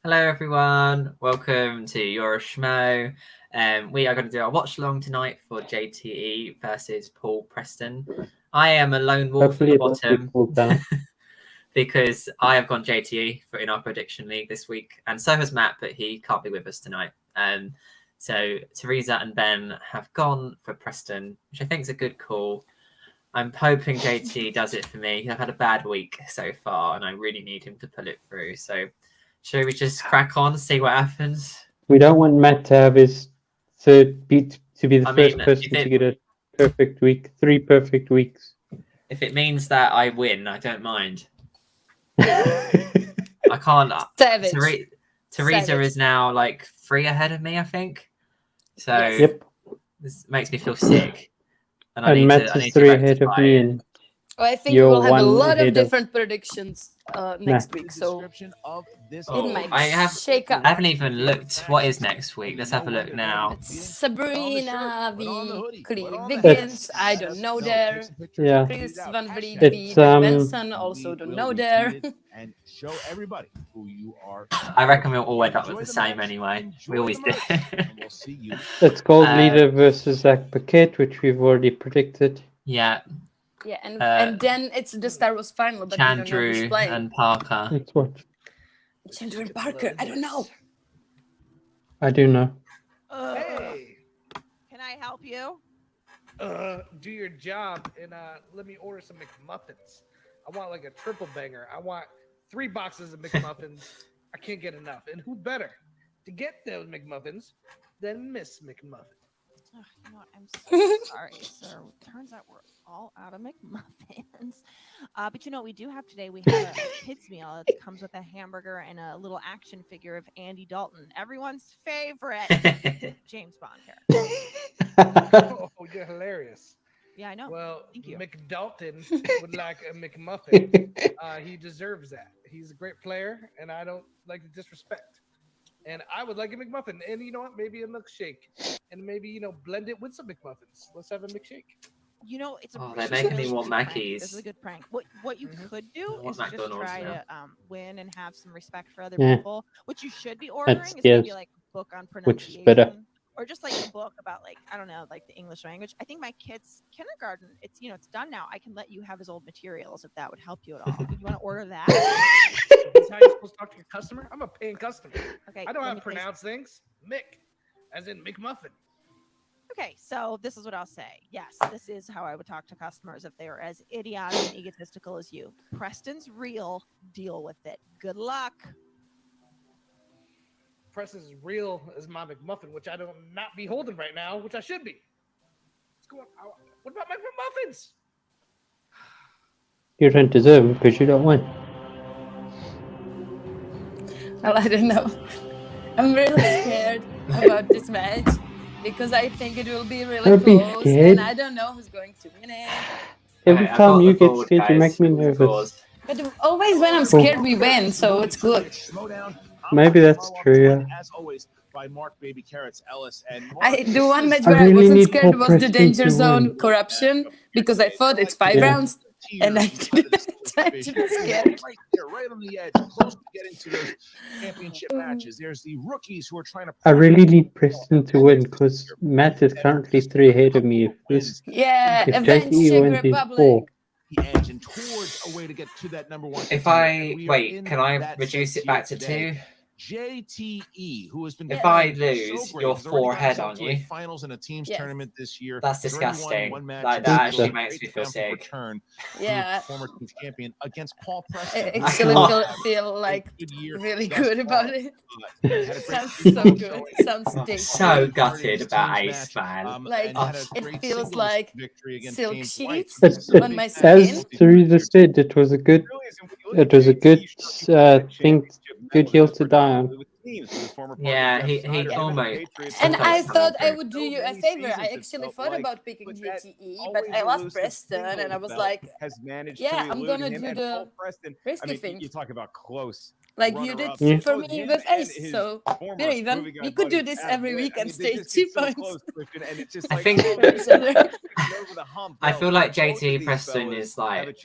Hello, everyone. Welcome to your Schmoe. We are going to do our watch along tonight for JTE versus Paul Preston. I am a lone wolf Hopefully at the it won't be bottom pulled down. because I have gone JTE in our prediction league this week, and so has Matt, but he can't be with us tonight. So Teresa and Ben have gone for Preston, which I think is a good call. I'm hoping JT does it for me. I've had a bad week so far, and I really need him to pull it through. So, should we just crack on and see what happens? We don't want Matt to have his third beat to be the first mean, person to get a perfect week, 3 perfect weeks. If it means that I win, I don't mind. I can't. Savage. Teresa Savage. is now like 3 ahead of me, I think. So Yep. this makes me feel sick. And And Matt is 3 ahead of me, and I think you're we'll have a 1 lot of ahead of different predictions next week. So Oh, might I shake up. haven't even looked. What is next week? Let's have a look now. Sabrina v. Wiggins, I don't know there. yeah, Chris Van Vliet It's, v. Benson, also don't know there. And show everybody who you are. I reckon we'll all end up with the same anyway. We always do. We'll see you. it's Gold Leader versus Zach Paquette, which we've already predicted. Yeah, Yeah, and then it's the Star Wars final, but we don't know who's Chandru playing. and Parker. Let's watch. Chandru and Parker, I don't know. I do know. Hey, Can I help you? do your job and let me order some McMuffins. I want like a triple banger. I want 3 boxes of McMuffins. I can't get enough. And who better to get those McMuffins than Miss McMuffin? Ugh, you know what? I'm so sorry, sir. Turns out we're all out of McMuffins. But you know what we do have today? We have a kids meal. It comes with a hamburger and a little action figure of Andy Dalton, everyone's favorite James Bond character. Oh, you're hilarious. Yeah, I know. Well, Thank you. McDalton would like a McMuffin. He deserves that. He's a great player, and I don't like to disrespect. And I would like a McMuffin. And you know what? Maybe a milkshake. And maybe, blend it with some McMuffins. Let's have a milkshake. You know, it's a Oh, really they're making me good want prank. Mackies. This is a good prank. What you could do I want is just McDonald's try now. to win and have some respect for other Yeah. people. What you should be ordering is yes. maybe like a book on Which is pronunciation, better. or just like a book about like I don't know, like the English language. I think my kid's kindergarten. It's it's done now. I can let you have his old materials if that would help you at all. You want to order that? That's how you're supposed to talk to your customer? I'm a paying customer. Okay. I know how let to me place- pronounce things. Mick, as in McMuffin. Okay, so this is what I'll say. Yes, this is how I would talk to customers if they were as idiotic and egotistical as you. Preston's real. Deal with it. Good luck. Preston's as real as my McMuffin, which I don't not be holding right now, which I should be. What's going on? What about my McMuffins? You don't deserve it because you don't win. Well, I don't know. I'm really scared about this match because I think it will be really Don't be close, scared. and I don't know who's going to win it. Every Right, I've time got you the get board, scared, you guys, make me with the nervous. scores. But always when I'm scared, we win, so it's good. Maybe that's true, yeah. As always, by Mark Baby Carrots Ellis and The one match I where I really wasn't need scared Paul was the Preston Danger to Zone win. corruption because I thought it's 5 Yeah. rounds, and I didn't actually scared. Right on the edge, close to getting to those championship matches. There's the rookies who are trying to. I really need Preston to win because Matt is currently 3 ahead of me. Yeah, If Avenge JTE Czech wins, he's 4. Republic. The edge and towards a way to get to that number 1. If contender. I And we are wait, in can I that reduce sense it back to here today. 2? JTE, who has been If I playing lose, so you're great, has already 4 gotten ahead, himself aren't to a you? finals in a teams Yes. tournament this year. That's He's already won disgusting. 1 match. Like, It's that a actually great makes me feel triumphant sick. return Yeah, to former team champion against Paul I Preston. actually can't. feel like Good year really thus good about far. it. Had a great Sounds free so throw good. showing. Sounds I'm tasty. so gutted Teams about Ace, match, man. Like, and had a it great feels singles like victory against silk James White. sheets This is a on big my match. skin. As Teresa said, it was a good thing, good hill to die on. Yeah, he almost. And took I us thought I something. would do you a favor. I actually thought about picking JTE, but I lost Preston, and I was like, yeah, I'm gonna do the risky thing. You talk about close. like you did Yeah. for me with Ace. So we're even. We could do this every week and stay 2 points. I think for each other. I feel like JTE Preston is like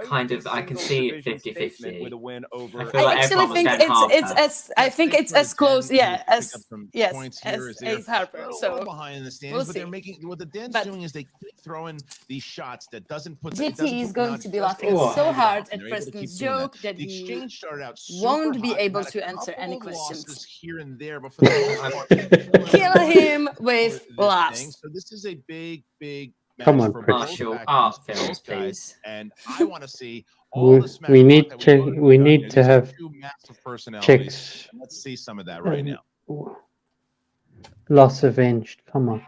kind of I can see it 50-50. I feel I like actually everyone's think going half it's half. as I think it's as close, yeah, as as Ace Harper. So behind in the stands, we'll but they're see. making what the Den's But doing is they keep throwing these shots that doesn't put. JT is going to be laughing Oh. so hard and at they're able to keep Preston's doing that. joke that The he exchange started out super won't be hot, able had a to answer couple any of questions. losses here and there, but for the most part, Kill him with this thing. laughs. So this is a big Come match on, for Preston. both Martial factions, art both films, guys, please. and I want to see all the smack We need talk that to we've already we done. need You know, to these are have two massive personalities. chicks. Let's see some of that right now. Loss avenged. Come on.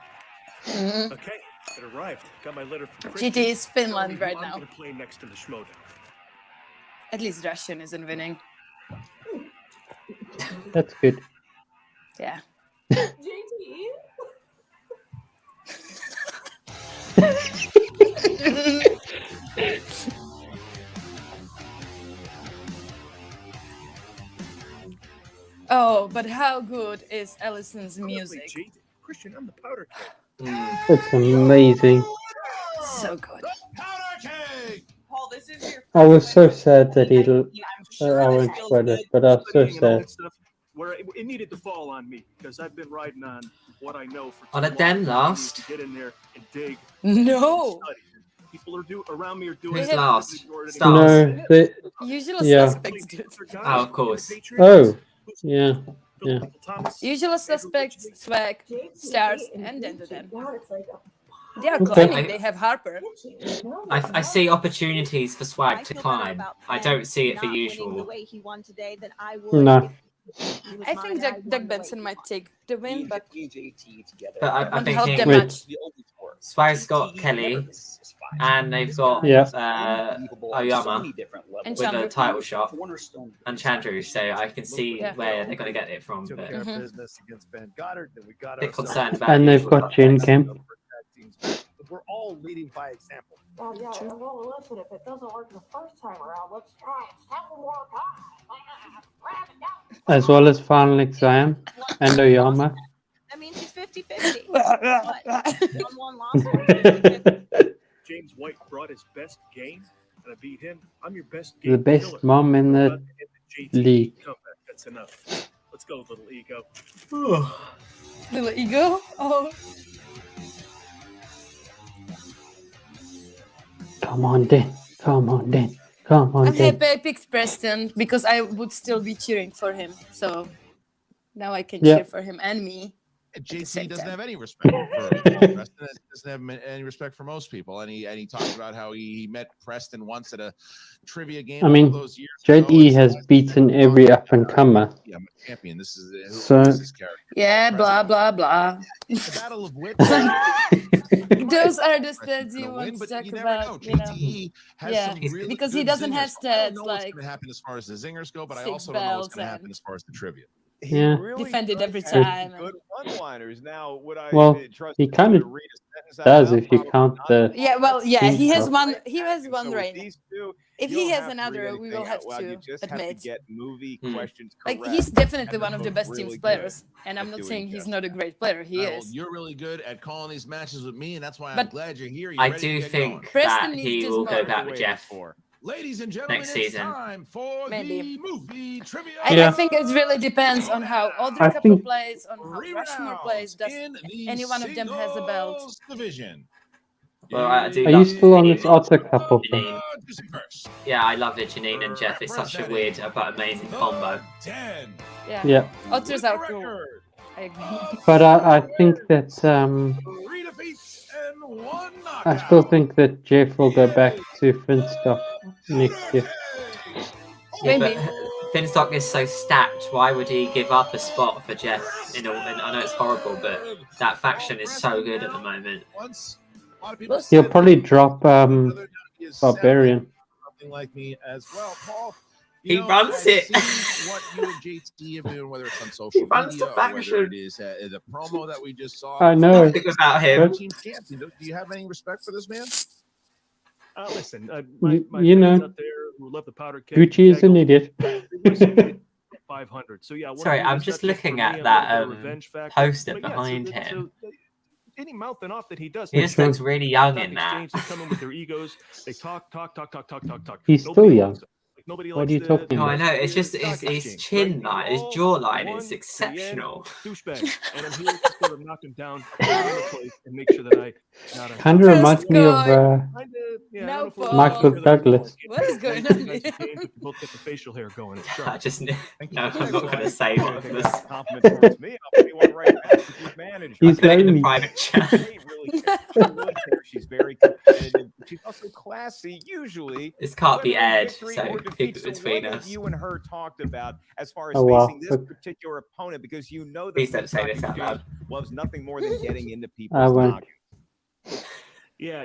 Mhm. Okay, it arrived. Got my letter from GT Preston. is Finland Telling me right who I'm now. gonna play next to the Schmoe. At least Russian isn't winning. That's good. Yeah. JTE? Oh, but how good is Allison's I'm gonna play music? JTE. Christian, I'm the powder keg. That's amazing. So good. Powder keg! Paul, this is your I was first so win. sad that he. I'm sure I this went feels sweater, good. but I was so Studying and all sad. that stuff, where it needed to fall on me because I've been riding on what I know for On too a Den long. I need last? to get in there and dig. No. Study. People are around me are doing. Who's have- last? Stars. Stars. No, the, Usual Yeah. suspects, dude. Oh, of course. Oh, yeah. Yeah. Usual suspects, Swag, Stars, and Danger Zone. God, it's like They are Okay. claiming they have Harper. I see opportunities for Swag to feel better climb. about I Penn don't see it for not winning the usual. way he won today than I would No. if he was I my think guy, Doug won the way Benson he might won. take the win, but But I'm won't help thinking them Wait. much. Swag's got Kelly, and they've got Yeah. Oyama And with a Chandru. title shot, and Chandru. So I can see Yeah. where they're going to get it from. Took But care Mhm. of business against Ben Goddard. Then we got bit ourselves concerned about And the they've usual got Jin suspects. Camp. But we're all leading by example. Well, yeah, well, listen, if it doesn't work the first time around, let's try it 7 more times. As well as final exam and Oyama. That means he's 50-50. What? One loss, 50-50. James White brought his best game, and I beat him. I'm your best game The best killer. mom in I'm the about to hit the JTE league. comeback. That's enough. Let's go, little ego. Little ego. Oh, Come on, then. Come on, then. Come on, I'm then. happy I picked Preston because I would still be cheering for him. So now I can Yeah. cheer for him and me. JT same doesn't time. have any respect for Preston. Doesn't have any respect for most people, and he talked about how he met Preston once at a trivia game. I mean, all those years ago, JTE and has said, beaten every up and comer. "Yeah, I'm a champion. This is So- this is character." Yeah, blah, blah, blah. The battle of wits. Those are the Preston's stats you gonna want win, to but talk you never about, know. you know. JTE has Yeah, some really because he good doesn't have zingers. I don't stats know like what's going to happen as far as the zingers go, but I 6 also don't know what's bells going to happen and- as far as the trivia. Yeah. Defended every have time. Good one-liners. Now, would I Well, trust he him kinda to read a sentence out does loud? if you Probably count not. the. Yeah, well, yeah, he Team has stuff. one. He has one So with reign. these two, If you he don't has have to read another, we anything will out have loud. You to just have to admit. get movie Hmm. questions Like correct. he's definitely And one they of the look best really teams good players, and I'm at not doing saying he's just not a great player. He Well, is. you're really good at calling these matches with me, and that's why I'm But glad you're here. You're I ready do to get think going. Preston that needs he just will go more. back with Jeff. Ladies and gentlemen, next it's season. time for Maybe. the movie trivia. I Yeah. think it really depends on how Audrey I Couple think- plays, on how Three Rushmore rounds plays. Does in the any one of them has a belt? singles division. Well, I do Are you love still on this Janine. Otter couple thing? Janine. Yeah, I love it. Janine and Jeff. It's such a weird but amazing combo. 10. Yeah. Yeah. Otters With are the cool. record, I agree. But I think that 3 defeats and 1 knockout. I still think that Jeff will go back to Finstock next year. Yeah, Maybe. but Finstock is so stacked. Why would he give up a spot for Jeff? I know it's horrible, but that faction is so good at the moment. Once, a lot of people He'll said probably drop another he is Barbarian. something like me as well, Paul. He You know, runs I've it. seen what you and JT have been, whether it's on social runs media the or whether faction. it is the promo that we just saw. I know. Nothing about him. Team champion. Do you have any respect for this man? Listen, You- my you fans know. out there, who left the powder keg. Gucci is an idiot. 500. So yeah. Sorry, I'm just looking at that poster behind him. Any mouthing off that he does. He just looks really young in that. They come in with their egos. They talk. He's still young. Nobody What likes are you talking No, I about? know. It's just his chin line, his jawline is exceptional. Douchebag, and I'm here to sort of knock him down in the place and make sure that I. Kind of reminds me of No, Michael Douglas. What is going on here? Both get the facial hair going. I just no, I'm not going to say what it was. Compliment towards me. I'll put you one right back with your manager. He's Put it in the lonely. private chat. She really cares. She's very competitive. She's also classy. Usually, This can't be whether aired, victory so or keep defeat. it So between what have us. you and her talked about as far as Oh, wow. facing this particular opponent? Because you know that Please don't the say this Stock out loud. Exchange loves nothing more than getting into I people's won't. noggins. Yeah,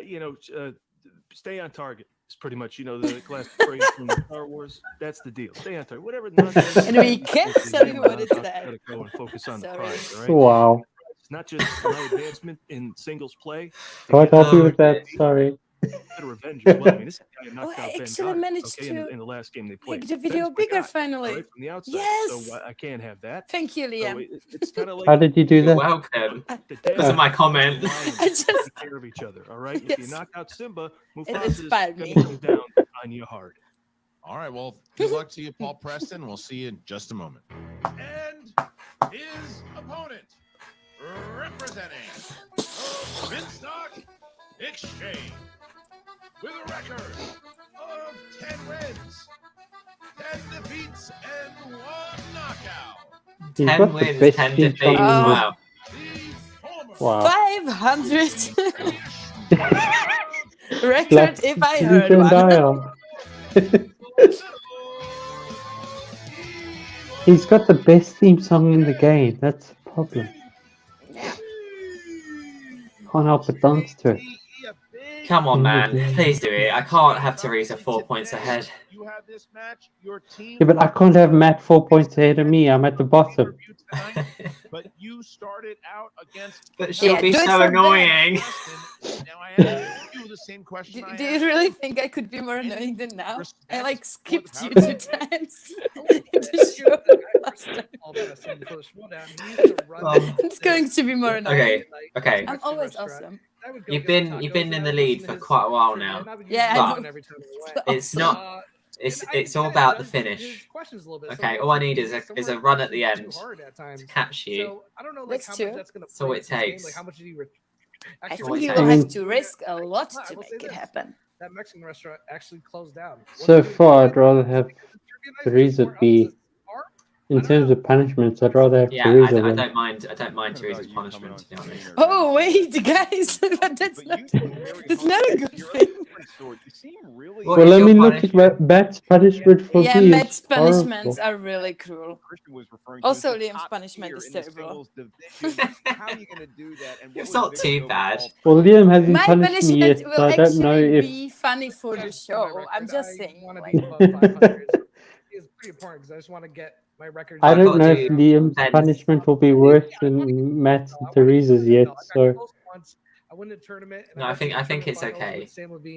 stay on target. It's pretty much, the classic phrase from Star Wars. That's the deal. Stay on target. Whatever nonsense. And we can't tell you what it's that. Gotta go and focus on the Sorry. prize, all right? Wow. It's not just my advancement in singles play. Quite happy with that. Sorry. Better revenge as well. I mean, this guy knocked Oh, out I Ben actually Goddard, managed okay, to in the last game they played. make the video Ben's my bigger guy, finally. all right, from the outside. Yes. So I can't have that. Thank you, So Liam. it's kind of like How did you do You're that? welcome. the Because dad of my comment. I just take care of each other. All right. If you Yes. knock out Simba, It Mufasa's inspired gonna me. come down on you hard. All right. Well, good luck to you, Paul Preston. We'll see you in just a moment. And his opponent, representing Stock Exchange, with a record of 10 wins, 10 defeats, and 1 knockout. He's 10 got the wins, best 10 team defeats. song in the- Wow. The former Wow. 500 record Black if I Sleep heard and one. Dial. He's got the best theme song in the game. That's the problem. Can't help but dance to it. Come on, man. Please do it. I can't have Teresa 4 points ahead. You have this match. Your team. Yeah, but I can't have Matt 4 points ahead of me. I'm at the bottom. But you started out against. But she'll Yeah, be do it so for annoying. Now I ask you the same question. Do, I do you asked really think I could be more annoying than now? I like respect skipped for you the 2 times in the show last time. It's going to be more annoying. Okay. I'm always awesome. You've been in the lead for quite a while now. Yeah, I know. It's not. It's all about the finish. Okay, all I need is a run at the end to catch you. So I don't know, That's how true. much that's gonna So play it into this game, takes. Like how much did you I actually think you I will mean- have to risk a lot I to will say make it this. happen. That Mexican restaurant actually closed down. So Once you- far, I'd rather have Trivia night, Teresa somewhere else be. is far. In terms of punishments, I'd rather have Yeah, I Teresa win. don't mind. I don't mind Teresa's punishment, to be honest. Oh wait, guys, but that's not a good thing. You seem really. What Well, is let your me look at Matt's punishment for Yeah, me. Matt's It's horrible. punishments are really cruel. Christian was referring to Also, as the Liam's top punishment tier is in the terrible. singles division. How are you going to do that? And It's what not would too Victor bad. overall Well, Liam hasn't My punished me yet, punishment so will I don't know actually if. be funny for the That's my show. record. I'm just I saying. want to Like, be above 500. It's pretty important because I just want to get my record. I I've don't got know to if Liam's defend- punishment will be worse than Matt's and Teresa's yet. So I win the tournament. And No, I think it's okay.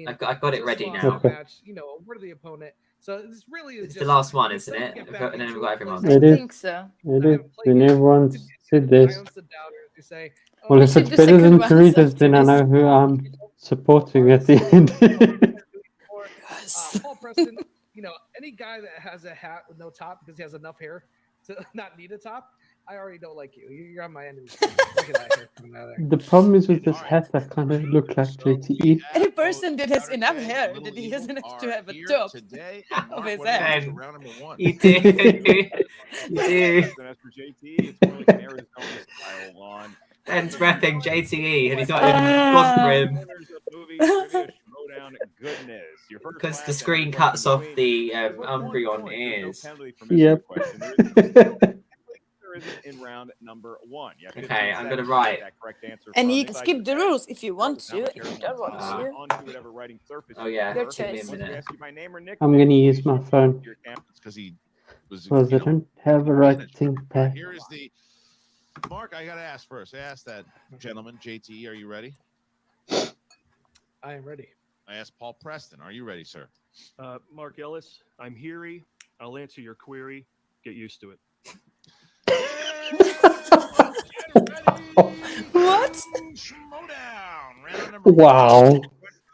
I've got it ready now. Match, a worthy opponent. So this really is It's just the last one, isn't to it? get And back then we've into got it, everyone. play It I is. think so. It is. When everyone's said this. silence the doubters who say, oh, Well, We if should it's do better second than ones Teresa's, after then I this. know who I'm supporting at the end. Yes. Paul Preston, any guy that has a hat with no top because he has enough hair to not need a top, I already don't like you. You're on my enemy. Look at that hair coming out of there. The problem is with this hat, I kind of look like JTE. Any person that has enough hair that he doesn't have to have a top of his head. You do. You do. As for JT, it's more like an Arizona style on. Ben's repping JTE and he's not even gone for him. Winners of movie trivia showdown goodness. Your first Because the class screen and cuts off between- the There's one Umbreon point. There's ears. No penalty for missing Yep. a question. There isn't in round number 1. You have 15 Okay, I'm gonna seconds to write. get that correct answer And from you the can side skip the of rules if you want Now to. If you don't want to. onto whatever writing surface Oh, you yeah. Your prefer. choice. Once we Minute. ask you by name or I'm nickname, going to use please my show phone. your camp. because he was. Because I don't have a writing pad. Here is the Mark. I gotta ask first. I asked that gentleman, JTE. Are you ready? I am ready. I asked Paul Preston. Are you ready, sir? Mark Ellis, I'm Heary. I'll answer your query. Get used to it. What? Schmoe down. Round number Wow. one.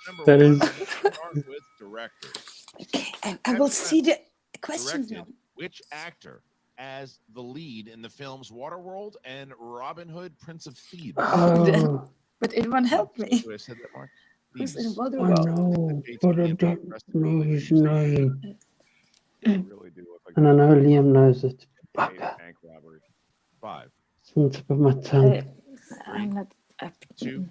Number That one. is- Let's start with directors. Okay, I will see the questions now. Directed which actor as the lead in the films Waterworld and Robin Hood, Prince of Thieves? Oh, But it won't help me. Who I said that, Mark? Who's in Thieves. I Waterworld? know, but I don't know his name. You really do look like And I know Liam knows it. a Bugger. bank robbery. 5, It's on top of my tongue. I'm not. 2,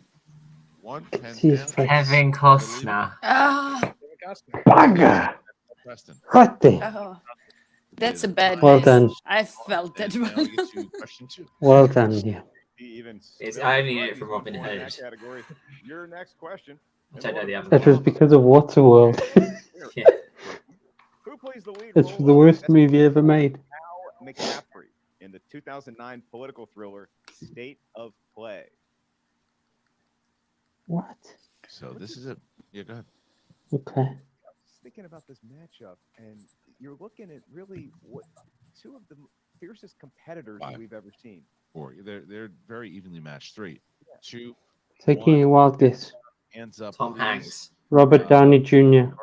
1. Pens See his down. face. Kevin Costner. Ah, Bugger! Preston. Right there. oh, that's a bad Well guess. done. I felt that And now one. we get to question 2. Well done, Liam. He even It's spilled only the it from Robin in that Hood. category. Your next question. I don't know the other That was because of Waterworld. Yeah. Who plays the lead It's role the of worst Esposito movie ever made. Al McCaffrey in the 2009 political thriller State of Play? What? So this is a. Yeah, go ahead. Okay. I was thinking about this matchup, and you're looking at really what two of the fiercest competitors that 5. we've ever seen. 4. They're very evenly matched. 3, 2. Taking a wild guess. Hands up. Tom please. Hanks. Robert Downey Jr.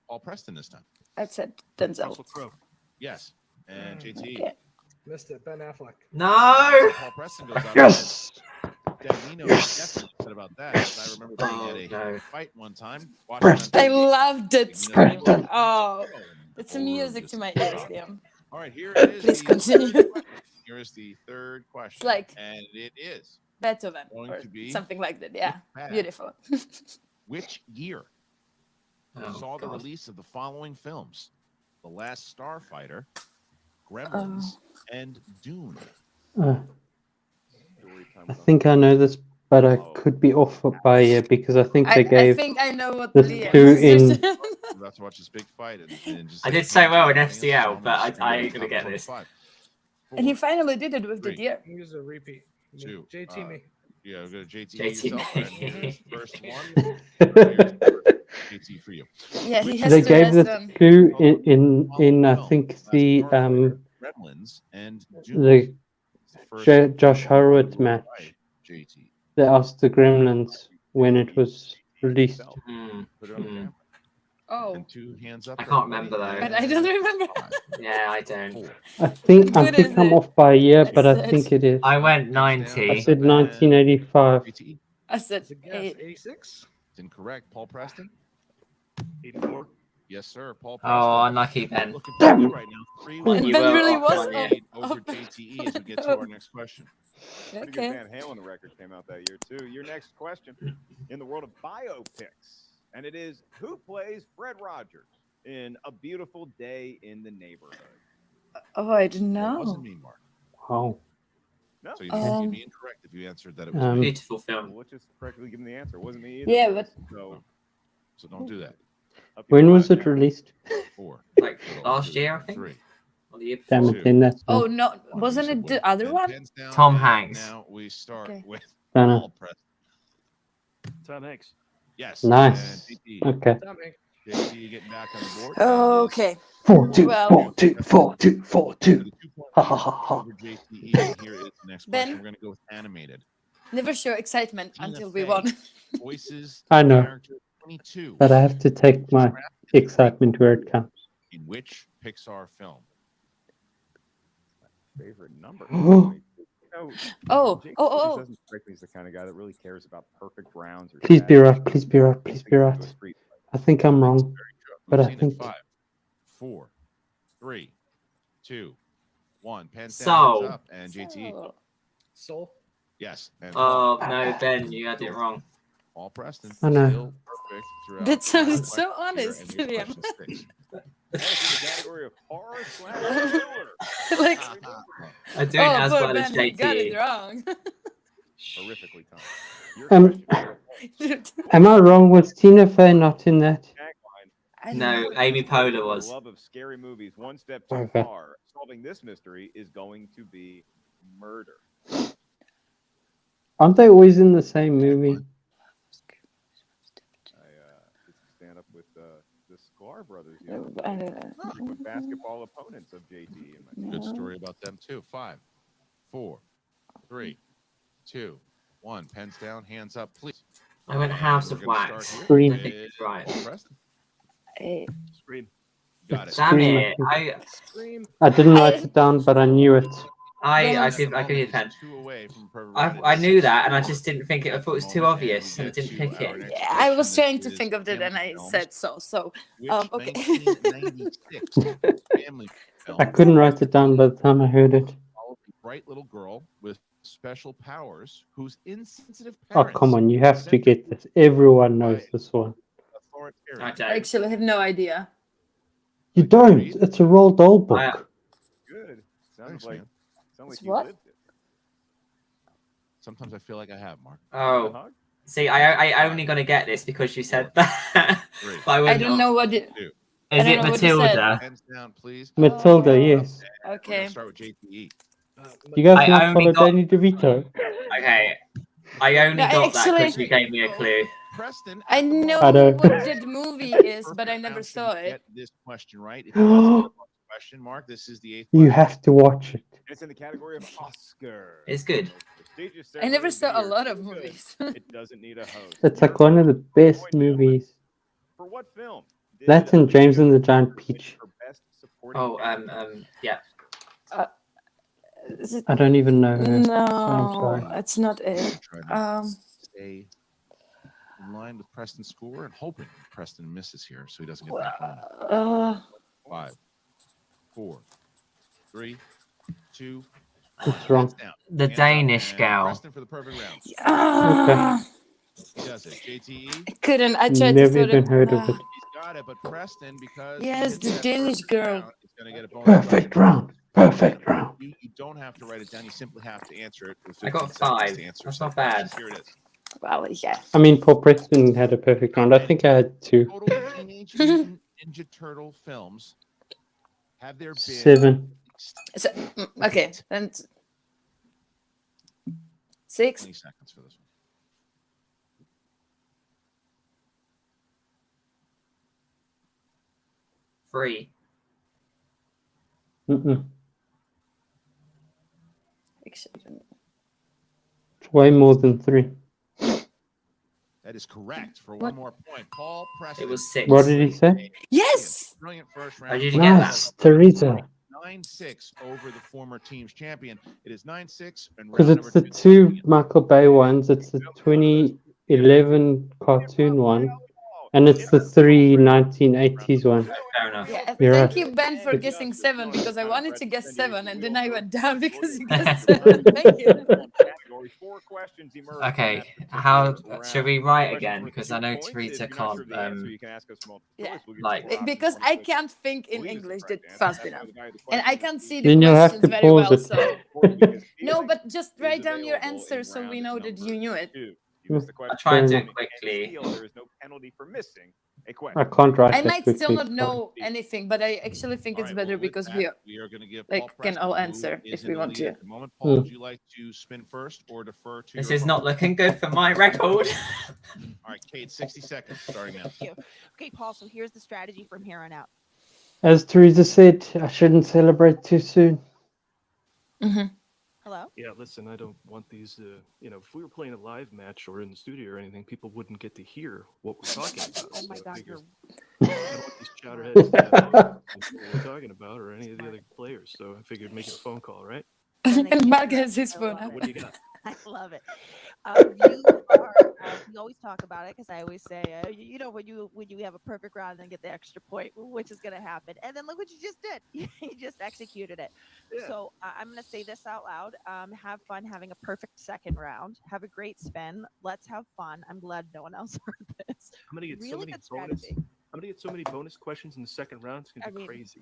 Paul Preston this time. I said Denzel. Russell Crowe. Yes. And JTE. Okay. Missed it. Ben Affleck. No. Paul Preston goes out. Yes! Dan, we know definitely said about that. 'Cause I remember being at a no. fight one time. Preston. I loved it. Preston. Oh, it's a music to my ears, Liam. All right, here it is. Please the continue. third question. Here is the third question. It's like and it is Beethoven going or to be something like that. Yeah, bad. beautiful. Which year Oh, saw the God. release of the following films: The Last Starfighter, Gremlins, and Dune? I think I know this, but I could be off by a year because I think they I gave think I know what the Liam two is. in. We're about to watch this big fight. And just I like did so well in audience, FCL, almost but I ain't top gonna get this. 25. And he 4, finally did it with the 3. deer. Use a repeat. 2. JT me. Yeah, go to JT. JT. yourself. All right, here's the first one. Here's JT for you. Yeah, he has They to gave rest the them. two in I think the Gremlins and Dune. the First Josh Horowitz match. right, JT. They asked the Gremlins when it was released. Hmm. Put it on the Hmm. camera. Oh, And 2 hands up. I can't everybody. remember, though. but I don't remember. 5, Yeah, I don't. 4. I think What is I'm it? off by a year, but I That's it. think it is. I went Hands down. I 90. said 1985. JT. I said, It's a guess. hey, 86? It's incorrect. Paul Preston. 84. Yes, sir. Paul Preston. Oh, unlucky Ben. Looking pretty good right now. 3 And and you Ben were really off was one, yeah. off. lead over off. JTE as we get to our next question. Pretty good Okay. Van Halen record came out that year too. Your next question in the world of biopics, and it is who plays Fred Rogers in A Beautiful Day in the Neighborhood? Oh, I didn't Well, it know. wasn't me, Mark. Wow. No, So you'd Um, be incorrect if you answered that it was me. Beautiful film. let's just correctly give him the answer. It wasn't me either. Yeah, but So So don't do that. up your When was five it now. released? 4. Like last year, I think. 3. Or the year Damn before. it, then that's oh not. no, 1. wasn't You said it the win. other And one? pens down, Tom and Hanks. Now we start Okay. with Donna. Paul Preston. Tom Hanks. Yes. Nice. And JT. Okay. Tom Hanks. JT getting back on the board. Okay. 4-2, Well- 4-2, 4-2, 4-2. And the 2-point Ha, ha, lead ha, ha. over JTE. And here is the next Ben? question. We're going to go with animated. Never show excitement Tina until we Fey won. Voices I know. character 22. But I have to take my excitement where it comes. In which Pixar film? Favorite number. Oh. Oh, Jake oh, doesn't strike me as the kind of guy that really cares about perfect rounds. Or Please be stats. right, please be right, please be right. I think I'm wrong. But We've I seen it. think- 5, 4, 3, 2, 1. Pens down, Soul. hands up, and JT. oh. Soul. Yes. And Oh, no, Ben, you had it wrong. Paul Preston. I know. Still perfect throughout. That the sounds last so question here, honest, and here's Liam. question 6. That's in the category of horror slash thriller. Like, I'm doing oh, as poor well as Ben, he got it JT. wrong. Horrifically timed. Your Um, question, Am I wrong? Was Tina Fey not in that? tagline, I No, know. Amy Poehler "The was. love of scary movies one step too Okay. far. Solving this mystery is going to be murder." Aren't they always in the same movie? I stand up with the squad. are brothers. Basketball opponents of JTE. Good story about them too. 5, 4, 3, 2, 1. Pens down, hands up, please. I went House We're of gonna Wax. start here Scream. I think it's right. Paul Preston. Scream. Got it. Damn Scream, it! Scream. I didn't write it down, but I knew it. I At the give you moment, the pen. he's 2 away from perfect I round. knew that, and I just didn't think it. I thought it was too Moment, obvious, and and we I get didn't to pick our it. next Yeah, I was question. trying to It think is of that, and family I films, said so. which Okay. 1996 family film I couldn't write it down by the time I heard it. followed a bright little girl with special powers whose insensitive Oh, parents come on, you have to sent get this. Everyone knows this one. authoritarian. I I don't. actually have no idea. You don't. It's a Roald Dahl book. Good. Sounds Thanks, like man. It's you what? lived it. Sometimes I feel like I have, Mark. Oh, Hug? see, I only gonna get this because you said that. 3, But I I wouldn't don't know what it. 2. I Is don't it know what you said. Matilda? Hands down, please. Matilda, Oh, yes. We're Okay. gonna start with JTE. You guys I not only follow got- Danny DeVito? Okay, I only No, got that actually- because you gave me a clue. Preston, I at the know I moment, don't. what that movie is, but I perfect never round saw should it. Get this question right. If he doesn't get the question, Mark, this is the 8th You question. have to watch it. It's in the category of Oscar. It's good. Prestigious I never ceremony saw a of the lot year. of Too good. movies. It doesn't need a host. It's like one of the best movies. For what film? did That's in James and the Giant win Peach. for best supporting Oh, actor? yeah. Is it- I don't even know her. so I'm No, sorry. it's not it. Try to stay in line with Preston's score and hoping Preston misses here so he doesn't get back on. 5, 4, 3, 2, It's wrong. hands down. The Hands up, Danish and gal. Preston for the perfect round. He does it. JTE. I couldn't. I tried to Never sort even of. heard of it. He's got it, but Preston, because Yes, he the hits that Danish perfect girl. round, is gonna get a bonus Perfect question. round. Perfect round. You don't have to write it down. You simply have to answer it. With I got 15 seconds 5. to answer That's said not bad. question. Here it is. Well, yeah. I mean, Paul Preston had a perfect round. I think I had 2. Total Teenage Mutant Ninja Turtle films. Have there been 7. So, okay, then 6. 20 seconds for this one? Free. Mm-mm. It's way more than 3. That is correct. For one more point, Paul Preston. It was 6. What did he say? Yes. Brilliant first How round. did you get that? Nice, Teresa. 9-6 over the former team's champion. It is 9-6 and Because round it's the number 2 Michael Bay ones. It's the 2011 cartoon one. And it's the 3 1980s one. Fair enough. Yeah, You're thank right. you, Ben, for guessing 7 because I wanted to guess 7 and then I went down because you guessed 7. Thank you. Category 4 questions emerged from Okay, that how particular should we round. write Questions again? worth Because 2 I know points. If Teresa you're not sure can't. of the answer, you can ask us multiple Yeah. choice. We'll give you like- 4 options Because and I click can't think in believe is the English correct that answer. fast That's why enough. the guy who the And I question can't is see Steve. the Then you'll have questions to very pause well, it. so. Because No, stealing but just is write down your available answer in so we round know that number you knew it. 2. You missed the question. I'll try and do Fair it enough. quickly. Steal, there is no penalty for missing a I question. can't write I that might quickly. still not sorry. know anything, but I actually think All it's right, better well, with because that, we are going to give like, Paul can Preston, all who answer is if in we the want lead to. at the moment. Paul, would you like to spin first or defer to This your is not opponent? looking good for my record. All right, Kate, 60 seconds starting now. Thank you. Okay, Paul. So here's the strategy from here on out. As Teresa said, I shouldn't celebrate too soon. Hello. Yeah, listen, I don't want these. If we were playing a live match or in the studio or anything, people wouldn't get to hear what we're talking about. Oh my So I God, figure you're I don't want these chowderheads to know what we're talking about or any of the other players. So I figured make it a phone call, right? And they And can't Mark hear has us. his I phone love out. What do you got? I love it. We always talk about it because I always say, when you have a perfect round and then get the extra point, which is going to happen. And then look what you just did. You just executed it. Yeah. So I'm going to say this out loud. Have fun having a perfect second round. Have a great spin. Let's have fun. I'm glad no one else heard this. I'm gonna get so Really many good bonus. strategy. I'm gonna get so many bonus questions in the second round. It's gonna I be mean- crazy.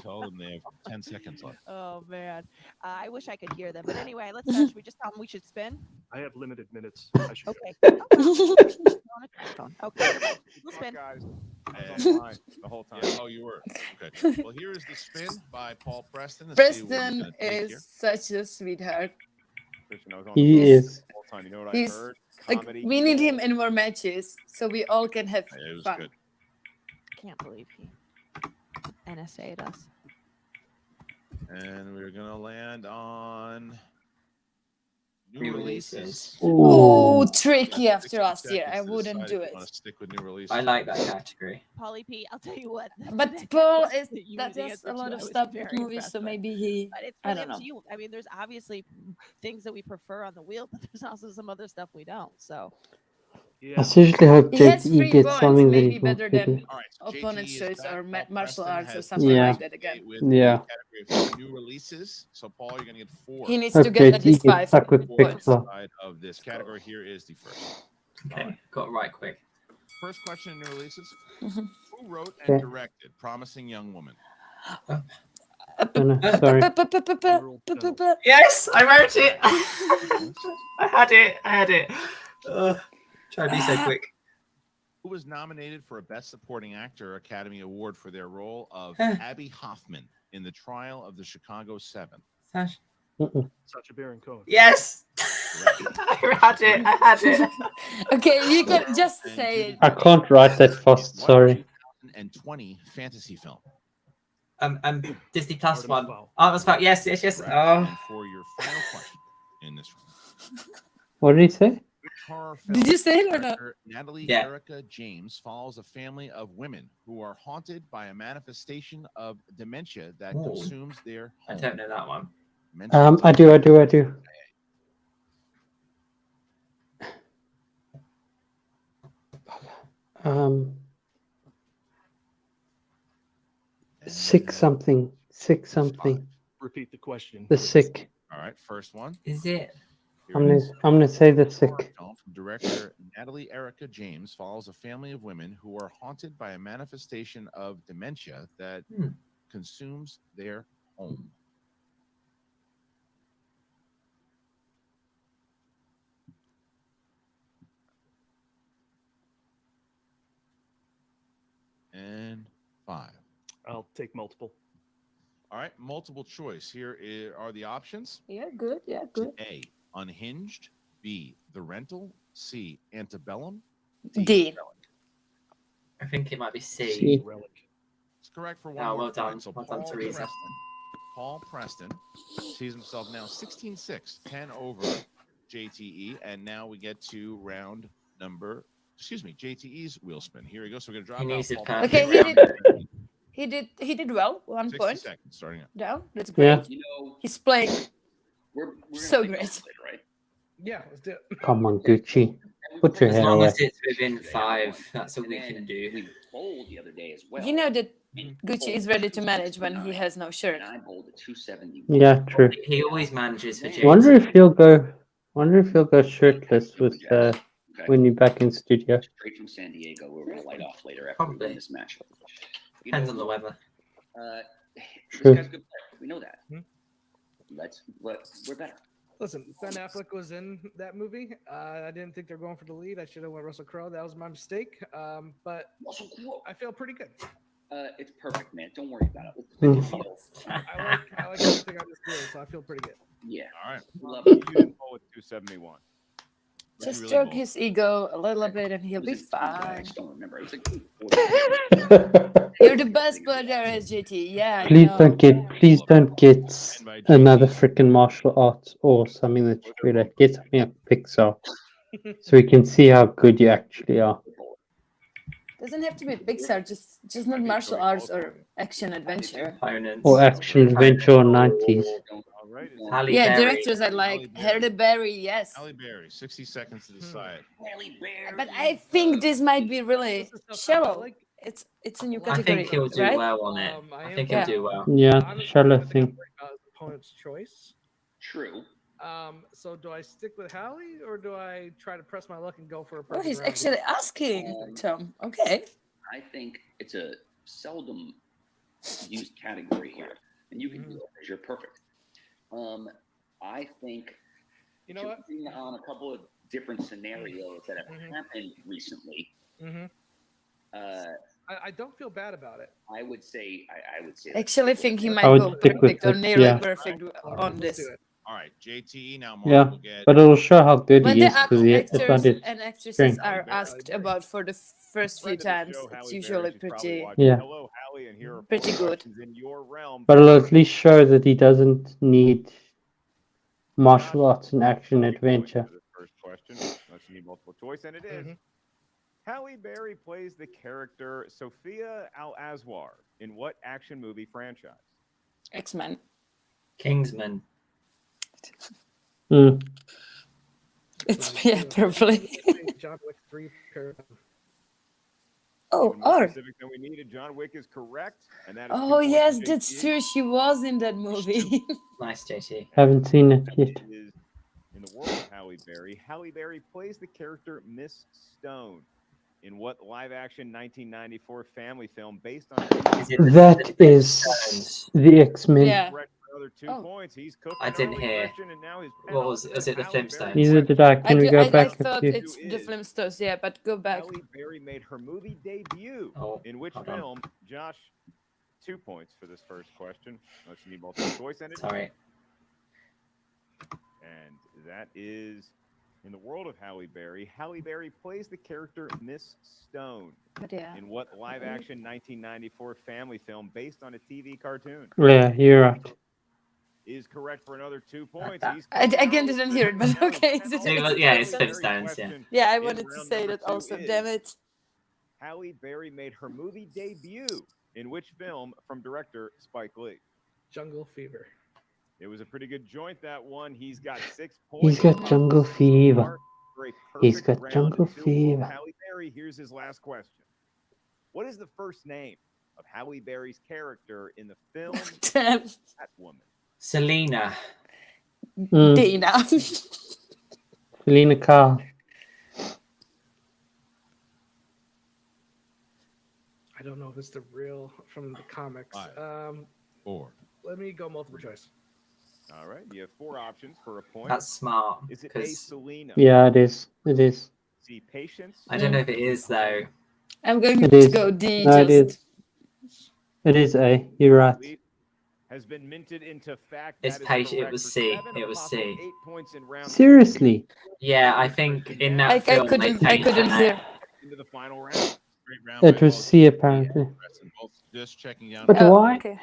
Tell them they have 10 seconds left. Oh man, I wish I could hear them. But anyway, should we just tell them we should spin? I have limited minutes. I should. Okay. Oh, wow. On a phone. Okay. We'll Fuck, spin. guys. I And- was on the line the whole time. Yeah, oh, you were. Okay. Well, here is the spin by Paul Preston. Let's see what he's Preston gonna take here. is such a sweetheart. Christian, I was on He the phone is. the whole time. You know what He's- I heard? Like, Comedy we need gold. him in more matches so we all can have Yeah, it was fun. good. can't believe he NSA'd us. And we're gonna land on new New releases. releases. Oh, Ooh. tricky Got after 60 last year. seconds I to wouldn't decide do if you it. want to stick with new releases. I like that category. Polly P, I'll tell you what. But that Paul answer is that you that the does answer a lot to, of I was stuff with very movies, impressed so with. maybe he. But it's I really don't up know. to you. I mean, there's obviously things that we prefer on the wheel, but there's also some other stuff we don't. So Yeah. I seriously hope He has JTE 3 gets points, something that maybe he's not better than getting. All right, so opponent's JTE is choice back. or Paul martial Preston arts or has something Yeah. like that again. with Yeah. the category of new releases. So Paul, you're gonna get 4. He needs Hope to get at JTE least gets 5 stuck with points. Pixar. Side of this category here is the first. Okay, got it right quick. First question in new releases. Mhm. Who wrote and Okay. directed Promising Young Woman? Oh, no, sorry. Yes, I wrote it. I had it. Try to be so quick. Who was nominated for a Best Supporting Actor Academy Award for their role of Huh. Abby Hoffman in the trial of the Chicago 7? Sash. Sacha Baron Cohen. Yes. I had it. Okay, you can just say it. I can't write that fast, What sorry. 2020 fantasy film? Disney Plus Artemis one. Fowl. Artemis Fowl. Yes. Correct. Oh. And for your final question in this round, What did he say? which horror film Did you say it or not? director Natalie Yeah. Erica James follows a family of women who are haunted by a manifestation of dementia that Ooh. consumes their I home. don't know that one. Dementia I do. Sick something. Repeat the question. The please. Sick. All right, first one. Is it? Here I'm it gonna is. I'm gonna say The Horror Sick. film from director Natalie Erica James follows a family of women who are haunted by a manifestation of dementia that consumes their home. And 5. I'll take multiple. All right, multiple choice. Here are the options. Yeah, good. Yeah, good. A, Unhinged. B, The Rental. C, Antebellum. D. I think it might be C. C. Relic. It's correct for one Oh, more well done. point. So Well done, Teresa. Paul Preston sees himself now 16-6, 10 over JTE, and now we get to round number. JTE's wheel spin. Here we go. So we're gonna drop He needs out it Paul perfect. Preston. Okay, he did well. 1 60 point seconds starting out. down. That's great. Yeah. You know, He's playing we're so gonna play great. golf later, right? Yeah, let's do it. Come on, Gucci. Put your As hair long away. as it's within 5, that's all And we then can do. we bowled the other day as well. You know that And Gucci bowled is ready to manage when he 269, has no shirt. And I bowled a 270. Yeah, true. He always manages for JT. Wonder if he'll go shirtless with Okay. when you're back in studio. Straight from San Diego, we're gonna light off later after we Probably. win this match. You Depends know, on the weather. True. This guy's a good player. We know that. We're better. Listen, Ben Affleck was in that movie. I didn't think they're going for the lead. I should have went Russell Crowe. That was my mistake. But Russell Crowe. I feel pretty good. It's perfect, man. Don't worry about it. Hmm. Let's make it feel. I like everything I just did, so I feel pretty good. Yeah. All right. We love You it. didn't bowl with 271. Just really stroke bold. his ego a little bit and he'll It be was in- I fine. just don't remember. It was like You're the best player there is, JT. Yeah, I Please know. don't get another freaking martial arts or something that you're good at. Get something like Pixar, so we can see how good you actually are. Doesn't have to be Pixar, just not martial arts or action adventure. Opponents. Or action adventure or 90s. All right. Halle Yeah, Berry. directors I like. Halle Halle Berry, yes. Halle Berry, 60 seconds to decide. Halle Berry. But I think this might be really This is tough. I shallow. like- It's a new I category, think he'll do right? well on it. I I am think he'll Yeah. do well. Yeah, Honestly, shallow I think I'm thing. worried about his opponent's choice. True. So do I stick with Hallie or do I try to press my luck and go for a Oh, perfect he's round? actually asking, Tom. Okay. I think it's a seldom used category here, and you can do it because you're perfect. I think You know what? choosing on a couple of different scenarios that have happened recently. Mm-hmm. I don't feel bad about it. I would say. I would say. Actually think he might I would go stick with perfect or it, nearly yeah. perfect on Let's this. do it. All right, JTE now. Mark Yeah, will get. but it'll show how good When he the is because it's actors not his and actresses strength. are asked about for the first few times, it's usually pretty Yeah. Hello, Hallie, and here are pretty four good. questions in your realm. But it'll at least show that he doesn't need martial arts and action adventure. For this first question, unless you need multiple choice, and it is. Halle Berry plays the character Sophia Al-Azwar in what action movie franchise? X-Men. Kingsman. It's yeah, probably. John Wick 3 Paradigm. Oh, Even more or specific than we needed. John Wick is correct, and that is oh 2 points yes, to that's JT. true. She was in that movie. Nice, JT. Haven't seen it yet. Is in the world of Halle Berry plays the character Miss Stone in what live-action 1994 family film based on? That is the X-Men. Yeah. Correct for another 2 Oh. points. He's cooking. I didn't early, hear. Christian, and now his What was it? Was it the Halle Berry Flintstones? Neither did I. Can we go I back a thought few? it's the Flintstones, yeah, but go back. Halle Berry made her movie debut Oh, in which hold on. film? Josh, 2 points for this first question. Unless you need multiple choice, and it's Sorry. And that is in the world of Halle Berry plays the character Miss Stone But yeah. in what live-action 1994 family film based on a TV cartoon? Yeah, you're right. Is correct for another 2 points. He's I again didn't hear it, but okay. Yeah, it's Flintstones, yeah. Yeah, I In wanted to round say number that 2 also. is Damn it. Halle Berry made her movie debut in which film from director Spike Lee? Jungle Fever. It was a pretty good joint, that one. He's got 6 points. He's got jungle fever. For a He's perfect got round jungle in 2 fever. Halle Berry, here's his last question. What is the first name of Halle Berry's character in the film Damn. Catwoman? Selena. Dana. Selena Carr. I don't know if it's the real from the comics. 5, 4. Let me go multiple choice. All right, you have 4 options for a point. That's smart. Is it A, Because Selena? Yeah, it is. It is. C, Patience? I don't know if it is though. I'm going It to is. go D. No, it just. is. It is A. You're right. Has been minted into fact. It's That is patient. It correct was for C. 7, It was possible C. 8 points in round Seriously. Yeah, I think in that I film they couldn't changed hear. into the final round. Great round It by was both C JTE apparently. and Preston, both just checking down But why? Okay.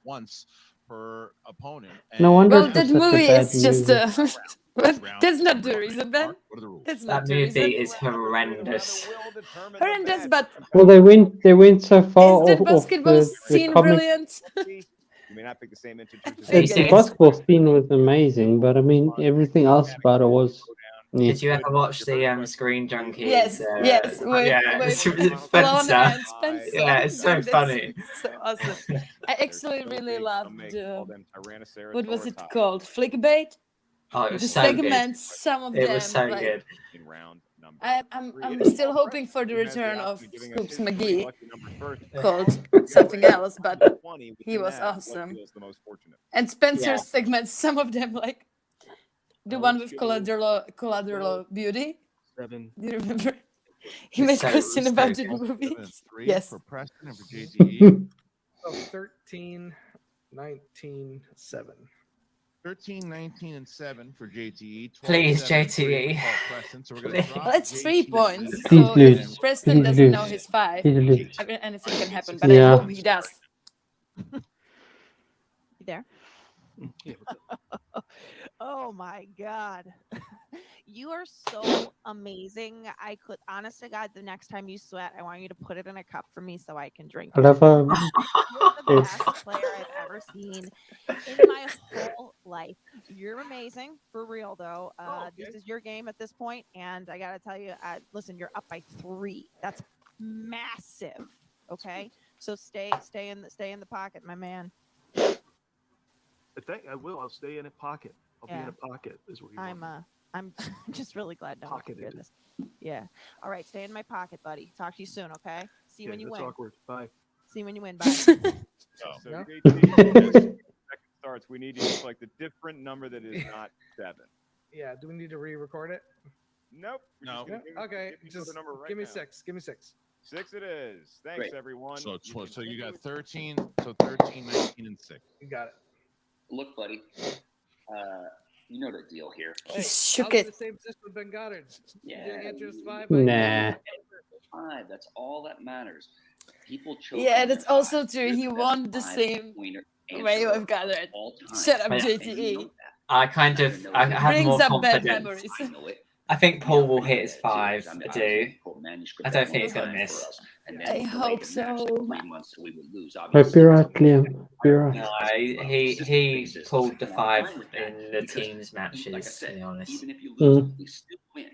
once per opponent. No wonder Well, it that was such a movie bad is just movie. but that's not the reason, Ben. What are the rules? That's That not the reason. movie is horrendous. Horrendous, but Well, they went so far is that off basketball the scene comic. brilliant? You may not pick the same integers. The basketball scene was amazing, but I mean everything else about it was. Yeah. Did you ever watch the Screen Junkies? Yes, yes, with, yeah, with Spencer. Lana and Spencer. Yeah, it's so That's funny. so awesome. I actually really loved what was it called? Flickbait? Oh, it was The so segments, good. some of It them. was so like, good. I'm still hoping for the return of Scoops McGee, called something else, but he was awesome. And Spencer's segments, some of them, like the one with collateral beauty. 7. Do you remember? He made a question about the movie. 3 Yes. for Preston and for JTE. So 13, 19, 7. 13, 19, and 7 for JTE. 12, Please, 7, 3 JTE. for Paul Preston. So we're going to Well, it's 3 points. Please So lose. if Preston Please doesn't know lose. his 5, Please lose. I mean, anything can happen, but I Yeah. hope he does. You there? Oh my God. You are so amazing. I could, honest to God, the next time you sweat, I want you to put it in a cup for me so I can drink I it. love You're the best player I've ever seen in my whole life. You're amazing, for real though. This is your game at this point, and I gotta tell you, listen, you're up by 3. That's massive. Okay, so stay in the pocket, my man. I will. I'll stay in a pocket. I'll be in a pocket. Is what you want. I'm just really glad no one can hear this. Yeah. All right, stay in my pocket, buddy. Talk to you soon, okay? See you when you that's win. awkward. Bye. See you when you win. Bye. So second starts, we need to select a different number that is not 7. Yeah. Do we need to re-record it? Nope. No. Okay. Give Just the number right give me now. 6. Give me 6. 6 it is. Thanks, Great. everyone. So, You so you continue got with 13, so 13, 19, and 6. You got it. Look, buddy, You know the deal here. He shook I was in it. the same position with Ben Goddard. Yeah. The answer is 5. Nah. 5. That's all that matters. People choke Yeah, on that's their 5. also true. You're He best won the 5 same pointer way answerer of Goddard. of all time. Shut up, Yeah. And you JTE. know that. I kind of, I have Brings more up bad confidence. memories. I know it. I think Yeah, Paul will I hit know his that too, 5. 'cause I I was do. reading Paul manuscript I don't at think one he's going to time miss. for us, and then I delayed hope the match like so. 3 months so we would lose. Hope Obviously, you're right, Liam. You're right. No, consistent he basis, pulled the and I'm 5 fine with that in the because, teams matches, like I to said, be honest. even if you lose, Mm. we still win.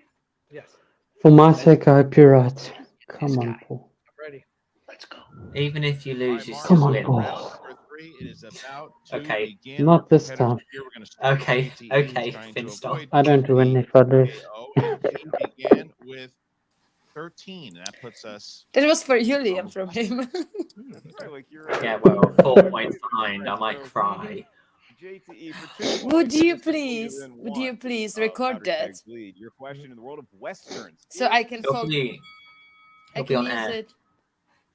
Yes. For my sake, I hope you're right. Come on, Paul. I'm ready. Let's go. Even if you All lose, right, you Mark, still Come on, win. Paul. round number 3. It is about to Okay. begin. Not Our this competitors time. Here, we're going to start with Okay, JTE, okay, trying Finn, to stop. avoid I don't win if I lose. TKO, and he began with 13. That puts us. That was for you, Liam, from him. Right, like you're, Yeah, well, 4 points behind. I might cry. JTE for 2 points. Would you This will put please, within would 1 you please of record Powder that Keg's lead. Your question in the world of westerns. so I can It'll focus? be, I it'll be can on use air. it.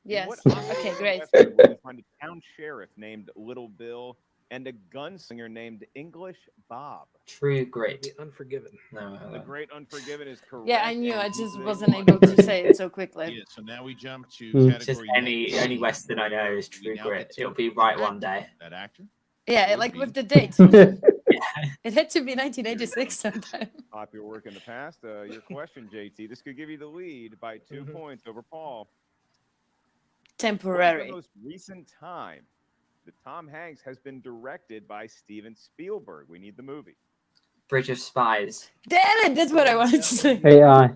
In Yes. what Okay, Oscar great. Western will you find a town sheriff named Little Bill and a gunslinger named English Bob? True It'll Grit. be Unforgiven. No, The Great Unforgiven is correct. Yeah, I knew. and I you just did wasn't one. able to say it so quickly. Yeah, so now we jump to Just category any 19, Western I know where is we True now Grit. get to It'll be which right actor one day. That actor. Yeah, would like be- with the date. It had to be 1986 sometime. Popular work in the past. Your question, JT. This could give you the lead by 2 points over Paul. What is the Temporary. most recent time that Tom Hanks has been directed by Steven Spielberg? We need the movie. Bridge of Spies. Damn it, that's what I wanted to say. AI.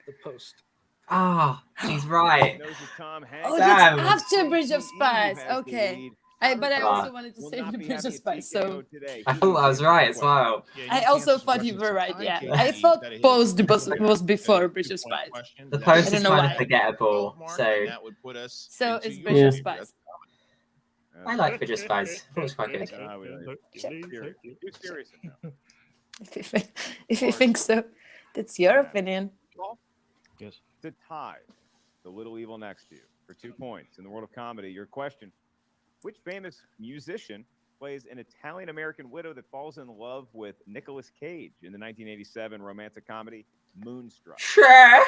The Post. Ah, he's right. Knows it's Tom Hanks. Oh, Damn. that's after Bridge of JTE Spies. has the Okay. lead. But I Ah. also wanted to Will say not the be Bridge of having a Spies, TKO so today. I He thought I was answered right the as question. well. Yeah, you I can also answer thought you questions were right. sometime, Yeah, JTE, I thought that hit Post it. was before A Bridge of 2-point Spies. question. The That Post is I don't is know kind why. of forgettable, mark, so and that would put us So into it's your Bridge of Yeah. Spies. I like Bridge of Spies. I thought it was quite good. Too serious now. If you think so, that's your opinion. Yes. To tie the little evil next to you for 2 points in the world of comedy. Your question: which famous musician plays an Italian-American widow that falls in love with Nicolas Cage in the 1987 romantic comedy Moonstruck? Sure.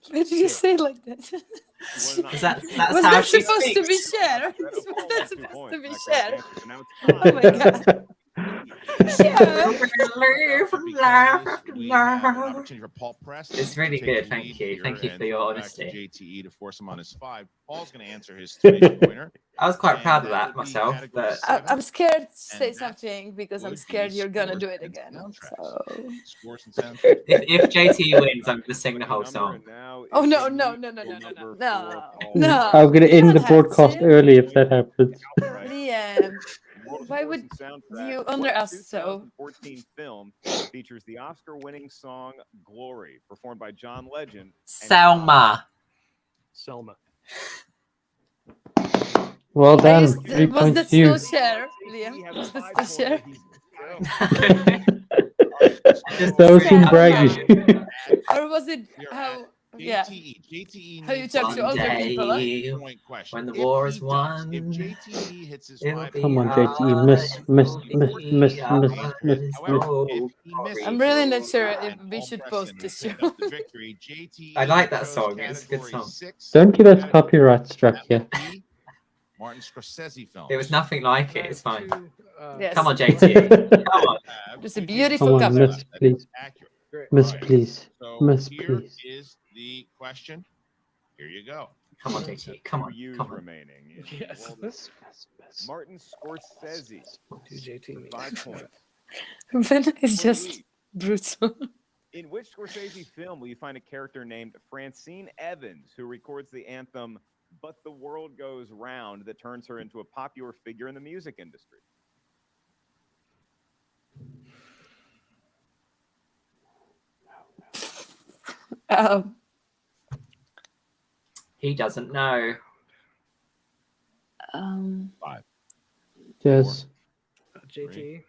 Why did you say it like that? Was not- Is that's Was how that she supposed to be speaks? Cher? That Was was that 2 supposed points. to be Not correct Cher? answer. So now it's Oh my god. Cher. Live and Because laugh after we have an laugh. opportunity for Paul Preston. It's really to take good, the thank lead you. here Thank you and for your throw it back honesty. to JTE to force him on his 5. Paul's going to answer his 3-pointer. I was quite proud of And that would be myself, category but I'm 7, scared to say and that something because I'm would scared be you're gonna scores do it and again. soundtracks. So. Scores and soundtracks. if JT wins, I'm gonna sing the whole Number, song. and now Oh is no the no meat no no no no number no for Paul. no! I'm gonna You end the don't have broadcast to. early if that happens. Outright. Liam, World of why Sports would and Soundtracks. you What under us so? 2014 film features the Oscar-winning song "Glory," performed by John Legend? and Selma. Selma. Well Are you done. st- 3 was points that to you. still Cher, JTE Liam? has Was a that still 5-pointer. Cher? That was him Selma. bragging. Or was it We are how? at Yeah. JTE How you needs talk to One older people, huh? day, point question. when the If war he is does, won, if JTE hits his it'll 5 be Come on, pointer, JTE. ours. Miss. However, Oh, if he misses, I'm really not sure if then we Paul should Preston post will this pick show. up the victory. JTE I like that chose song. It's a good category song. 6. Don't get us That copyright struck here. would be Martin Scorsese films. It was nothing like And it. I It's have fine. two, Yes. Come on, JT. Come on. Just a Have beautiful Come on, cover. miss, please. accurate. Great. Miss, Right. please. So Miss, here please. is the question. Here you go. Come on, JT. Come 2 on. U's Come on. remaining. in the Yes. world of Miss. Martin Scorsese. Two JT For me. 5 points. Ben is For just Lee, brutal. in which Scorsese film will you find a character named Francine Evans who records the anthem "But the World Goes Round" that turns her into a popular figure in the music industry? He doesn't know. Yes. JT.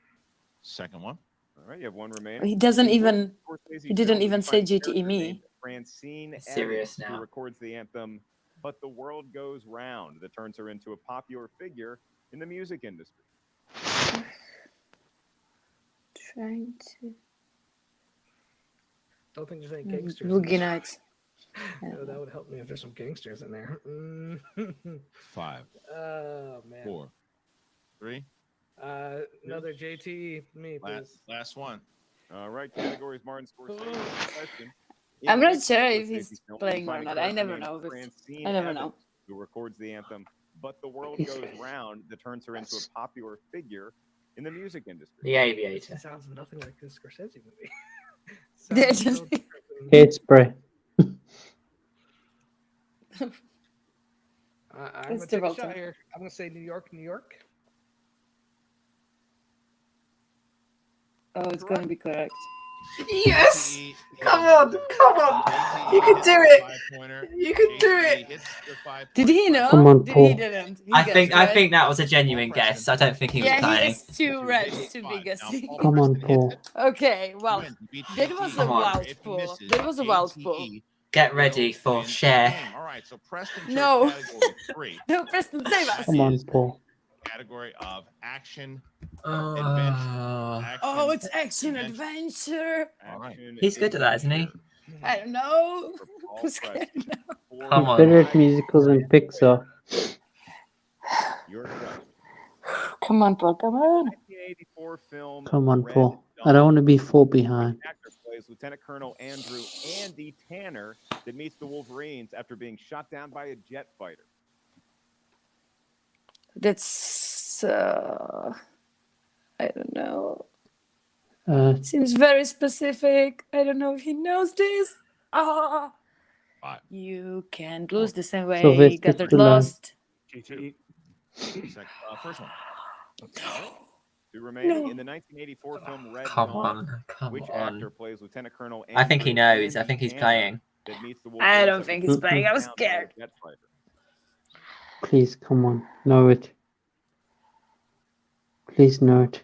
Second one. All right, you have one remaining. He doesn't In which even. Scorsese He didn't film will even you say find a JTE character me. named Francine It's serious Evans, now. who records the anthem "But the World Goes Round" that turns her into a popular figure in the music industry? Trying to. Don't think there's any gangsters. Boogie Nights. No, that would help me if there's some gangsters in there. 5. Oh man. 4. 3. Another JTE. Me, please. Last one. All right, categories Martin Scorsese. Question. I'm In not which sure if Scorsese he's film playing we or find a not. I character never named know. Francine I never Evans, know. who records the anthem, "But the World Goes Round," that turns her into a popular figure in the music industry. The Aviator. Sounds nothing like this Scorsese movie. They're Sounds just- so different. Hairspray. I'm It's gonna take a difficult. shot here. I'm gonna say New York, New York. Oh, it's going to be correct. Yes! JTE Come on, come on! You can do it! You can do it! Did he know? Come on, He Paul. didn't. He I guessed, think right? that was a genuine guess. I don't think he was Yeah, he playing. is too red to be guessing. Come on, Paul. Okay, well, that was a Come on. wild pull. That was a wild pull. Get ready for share. All right, so Preston chose No. category 3. No, Preston, save us. Come on, Paul. Category of action. Oh, it's action adventure. All right. He's good at that, isn't he? I don't know. I'm scared now. Come He's on. better at musicals than Pixar. Your question. Come on, Paul. Come on. 1984 film. Come on, Red Paul. I Dawn. don't want to be 4 behind. The actor plays Lieutenant Colonel Andrew Andy Tanner that meets the Wolverines after being shot down by a jet fighter. That's I don't know. Seems Seems very specific. I don't know if he knows this. Ah, 5. you can't lose the same way. Sylvester Got it Stallone. lost. JTE. First one. 2 remaining No. in the 1984 film Red Come Dawn. on, come Which on. actor plays Lieutenant Colonel I think he Andrew knows. I Andy think he's Tanner playing. that meets the I Wolverines don't after think being he's playing. I was shot down by a scared. jet fighter. Please, come on. Know it. Please know it.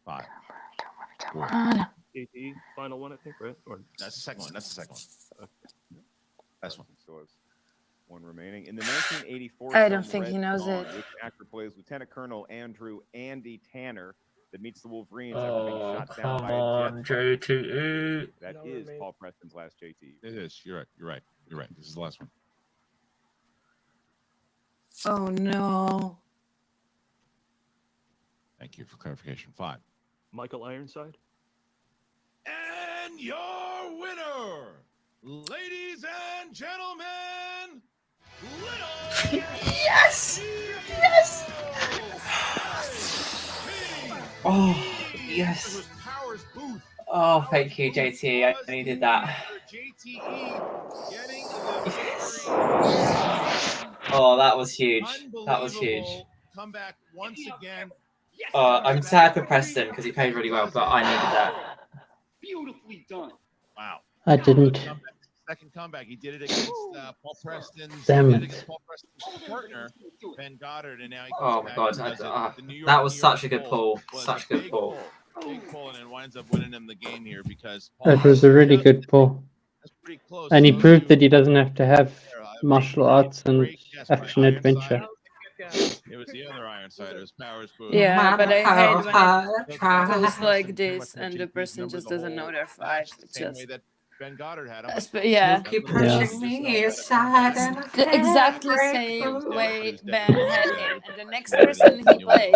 Five. JTE, final one, I think, right? Or That's the second one. That's the second one. Last one. So it's 1 remaining. In the 1984 I film don't think Red he knows Dawn, it. which actor plays Lieutenant Colonel Andrew Andy Tanner that meets the Wolverines after being Oh, shot down come by a on, jet fighter? JTE. That No is remain. Paul Preston's last JTE. It is. You're right. You're right. You're right. This is the last one. Oh no. Thank you for clarification. 5. Michael Ironside. And your winner, ladies and gentlemen, Little Yes! Yes! Oh, yes. Oh, thank you, JT. I needed that. Oh, that was huge. That was huge. Come back once again. I'm sad for Preston because he played really well, but I needed that. Beautifully done. Wow. I didn't. Second comeback. He did it against Paul Preston's. Damn he did it. against Paul Preston's partner, Ben Goddard, and now he Oh comes my back God, and does it. that The New York- that was New such a York good poll pull. was Such a good big pull. Big pull, and it winds up winning him the game here because Paul That was a really good pull. That's pretty close. And he Those proved two that he doesn't have to have there, martial arts and great guess by action Ironside. adventure. It was the other Ironside. It was Powers Booth. Yeah, but I hate when it goes Preston like too this much in and the JT's person number just the doesn't whole know their match, fight. the It's same just way that Ben Goddard had him. yeah. Keep That's the pushing way me just aside and I The can't exactly break same through. way Ben had him, and the next person he plays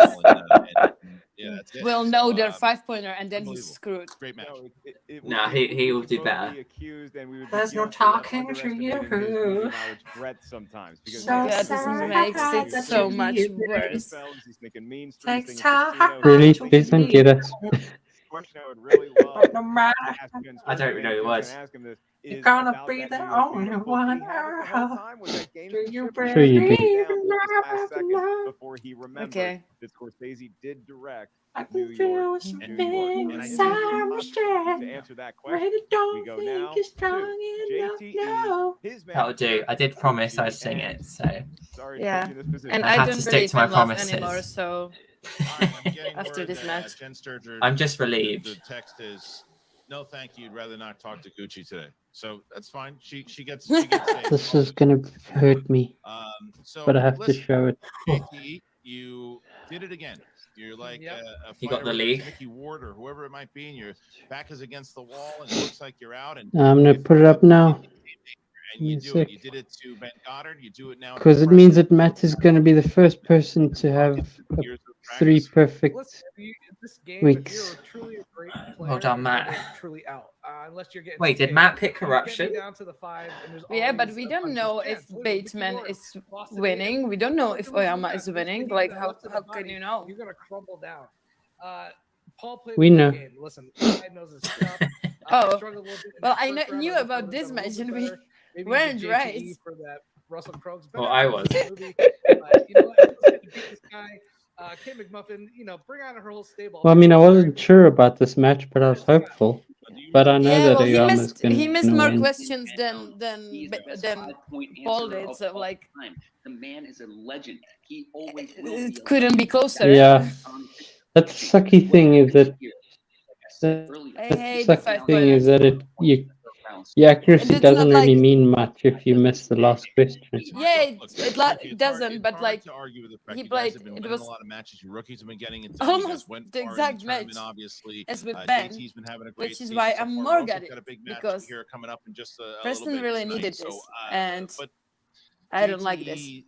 Yeah, that's it. will know So, their 5-pointer, and then he's unbelievable. screwed. Great match. No, it Nah, would- he will would do both better. be accused and we would be There's no guilty of talking to underestimating you. his movie knowledge breadth sometimes, because So That sad makes it that so you much leave me. worse. he's thinking mean streets, Takes thinking time. casinos. Really? to Please don't get us. Question I would really love But no matter, to ask Ben I don't Scorsese, know the and words. to ask him this, You're is gonna about be that the New York only people. one. Did he have it the whole time? Was that Do you gamesmanship? Sure you did. believe Down in to this love last after second love? before he remembered Okay. that Scorsese did direct I New can feel York, something New York. And I think inside my to chest. answer that Really question, we don't go think now it's to strong enough. JTE, No. his That'll do. I did promise I'd sing it, so Sorry to Yeah. put you in this position. And I I have to don't stick believe to my in love promises. anymore, so All right, I'm getting After word this that, match. Jen Sturgeon, I'm just relieved. The text is, no, thank you. I'd rather not talk to Gucci today. So that's fine. She gets saved. This is gonna hurt me. So but I have to listen, show it. JTE, you did it again. You're like Yep. a You got fighter, the whether league. it's Mickey Ward or whoever it might be, and your back is against the wall, and it looks like you're out. And I'm gonna if put it up now. and you Give me a do it. sec. You did it to Ben Goddard. You do it now. Because it means that Matt is going to be the first person to have Years of 3 practice. perfect Listen, this game, weeks. if you're truly a great player, Well done, you're Matt. never truly out. Unless you're getting Wait, did TK'd. Matt pick You get me corruption? down to the 5, and there's Yeah, but always we a don't puncher's know chance. if Look at Mickey Bateman Ward is lost to winning. Tatum. We don't know Look if at Mickey Oyama Ward, is this winning. idiot Like, that how left to the can body. you know? You're gonna crumble down. Paul We played a know. good game. Listen, guy knows his stuff. Oh, struggled a little bit in well, that I first round. knew I wish I about would've this done a little match bit and we better. Maybe weren't he's a right. JTE for that Russell Crowe's Well, I was. movie. But you know what? Let's get to beat this guy. Kate McMuffin, you know, bring on her whole stable. Well, I mean, I wasn't sure about this match, but I was hopeful. But I know Yeah, that well, Oyama's going he to missed more win. questions than He's the best than 5-point Paul answerer did. of So all like, time. The man is a legend. He always will be. it a couldn't be legend. closer. Yeah. That's the sucky thing is that I hate the the 5 sucky thing is points. that your accuracy it's doesn't not really like- mean much if you miss the last question. Yeah, it It's doesn't. hard But like, to argue with the fact he you guys played. have been It winning was a lot of matches. Your rookies have been getting it. almost went the far in exact tournament, match obviously. as with Ben, JT's been having a great which is season why so I'm far. more We've also gutted got a big match because here coming up in just a little Preston bit really tonight. needed So, this, and but I don't like this JTE